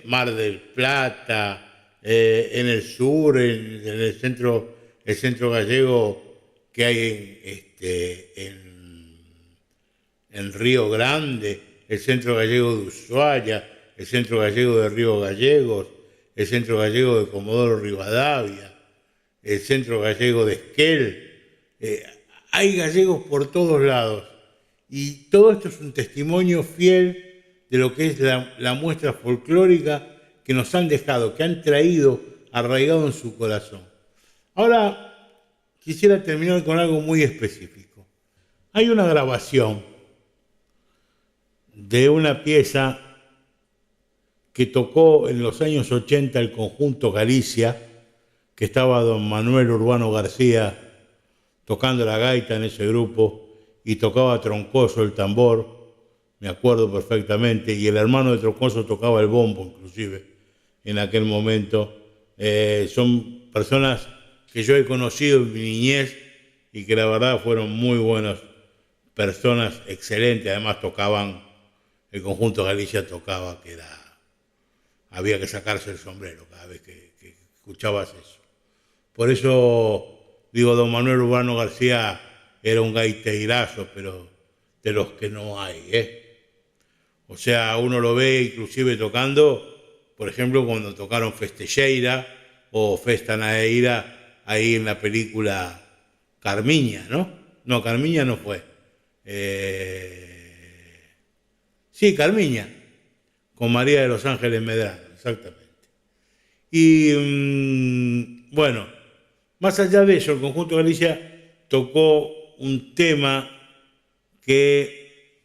Speaker 1: Mar del Plata, en el sur, en el centro gallego que hay en Río Grande, el centro gallego de Ushuaia, el centro gallego de Río Gallegos, el centro gallego de Comodoro Rivadavia, el centro gallego de Esquel. Hay gallegos por todos lados y todo esto es un testimonio fiel de lo que es la muestra folclórica que nos han dejado, que han traído arraigado en su corazón. Ahora quisiera terminar con algo muy específico. Hay una grabación de una pieza que tocó en los años 80 el conjunto Galicia, que estaba don Manuel Urbano García tocando la gaita en ese grupo y tocaba Troncoso el tambor, me acuerdo perfectamente, y el hermano de Troncoso tocaba el bombo inclusive en aquel momento. Son personas que yo he conocido en mi niñez y que la verdad fueron muy buenas personas, excelentes, además tocaban, el conjunto Galicia tocaba, que había que sacarse el sombrero cada vez que escuchabas eso. Por eso digo, don Manuel Urbano García era un gaiteirazo, pero de los que no hay, O sea, uno lo ve inclusive tocando, por ejemplo, cuando tocaron Festecheira o Festa Nadeira ahí en la película Carmiña, ¿no? No, Carmiña no fue. Sí, Carmiña, con María de los Ángeles Medrano, exactamente. Y bueno, más allá de eso, el conjunto Galicia tocó un tema que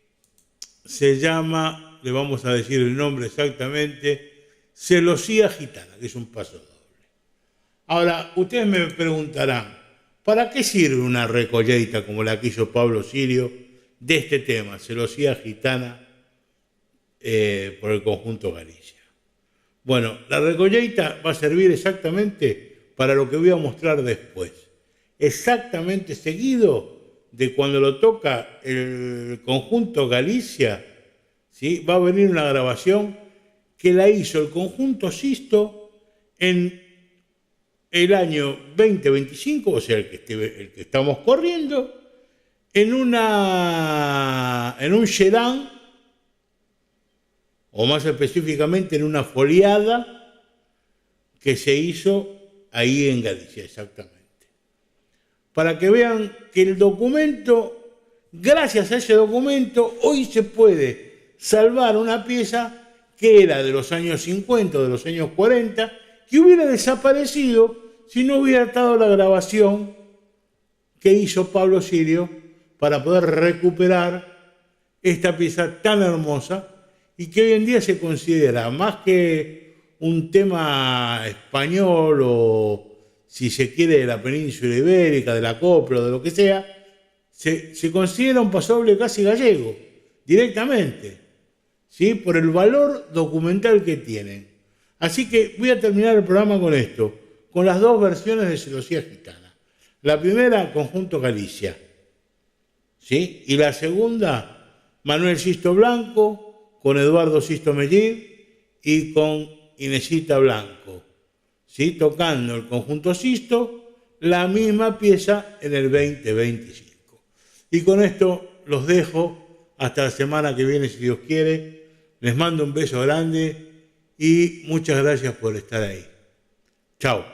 Speaker 1: se llama, le vamos a decir el nombre exactamente, Celosía Gitana, que es un paso doble. Ahora, ustedes me preguntarán, ¿para qué sirve una recolleita como la que hizo Pablo Sirio de este tema, Celosía Gitana, por el conjunto Galicia? Bueno, la recolleita va a servir exactamente para lo que voy a mostrar después. Exactamente seguido de cuando lo toca el conjunto Galicia, ¿sí? Va a venir una grabación que la hizo el conjunto Sisto en el año 2025, o sea, el que estamos corriendo, en un Sherán o más específicamente en una foliada que se hizo ahí en Galicia, exactamente. Para que vean que el documento, gracias a ese documento, hoy se puede salvar una pieza que era de los años 50 o de los años 40, que hubiera desaparecido si no hubiera estado la grabación que hizo Pablo Sirio para poder recuperar esta pieza tan hermosa y que hoy en día se considera más que un tema español o, si se quiere, de la península ibérica, de la copla o de lo que sea, se considera un pasodoble casi gallego, directamente, ¿sí? Por el valor documental que tienen. Así que voy a terminar el programa con esto, con las dos versiones de Celosía Gitana. La primera, Conjunto Galicia, ¿sí? Y la segunda, Manuel Sisto Blanco, con Eduardo Sisto Mellir y con Inesita Blanco, ¿sí? Tocando el Conjunto Sisto, la misma pieza en el 2025. Y con esto los dejo hasta la semana que viene, si Dios quiere. Les mando un beso grande y muchas gracias por estar ahí. Chao.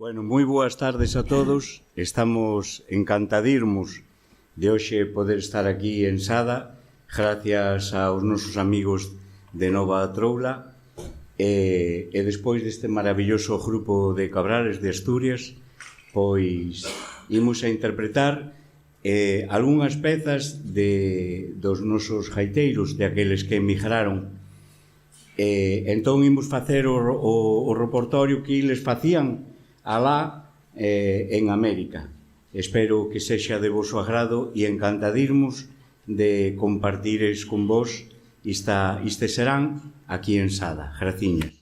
Speaker 5: Bueno, moi boas tardes a todos. Estamos encantadirmos de hoxe poder estar aquí en Sada gracias aos nosos amigos de Nova Troula, e despois deste maravilloso grupo de Cabrales de Asturias, pois imos a interpretar algunhas pezas dos nosos gaiteiros, de aqueles que emigraron. Entón imos facer o repertorio que eles facían alá en América. Espero que sexa de voso agrado e encantadirmos de compartires con vos este serán aquí en Sada. Graciñas.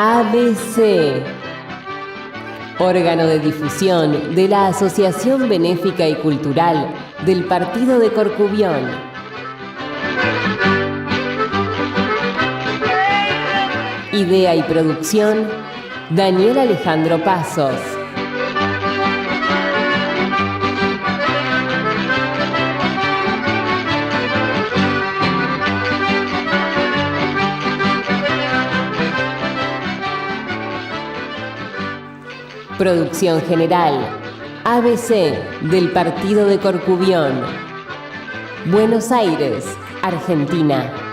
Speaker 2: ABC, órgano de difusión de la Asociación Benéfica y Cultural del Partido de Corcubión. Idea y producción, Daniel Alejandro Pasos. Producción general, ABC del Partido de Corcubión. Buenos Aires, Argentina.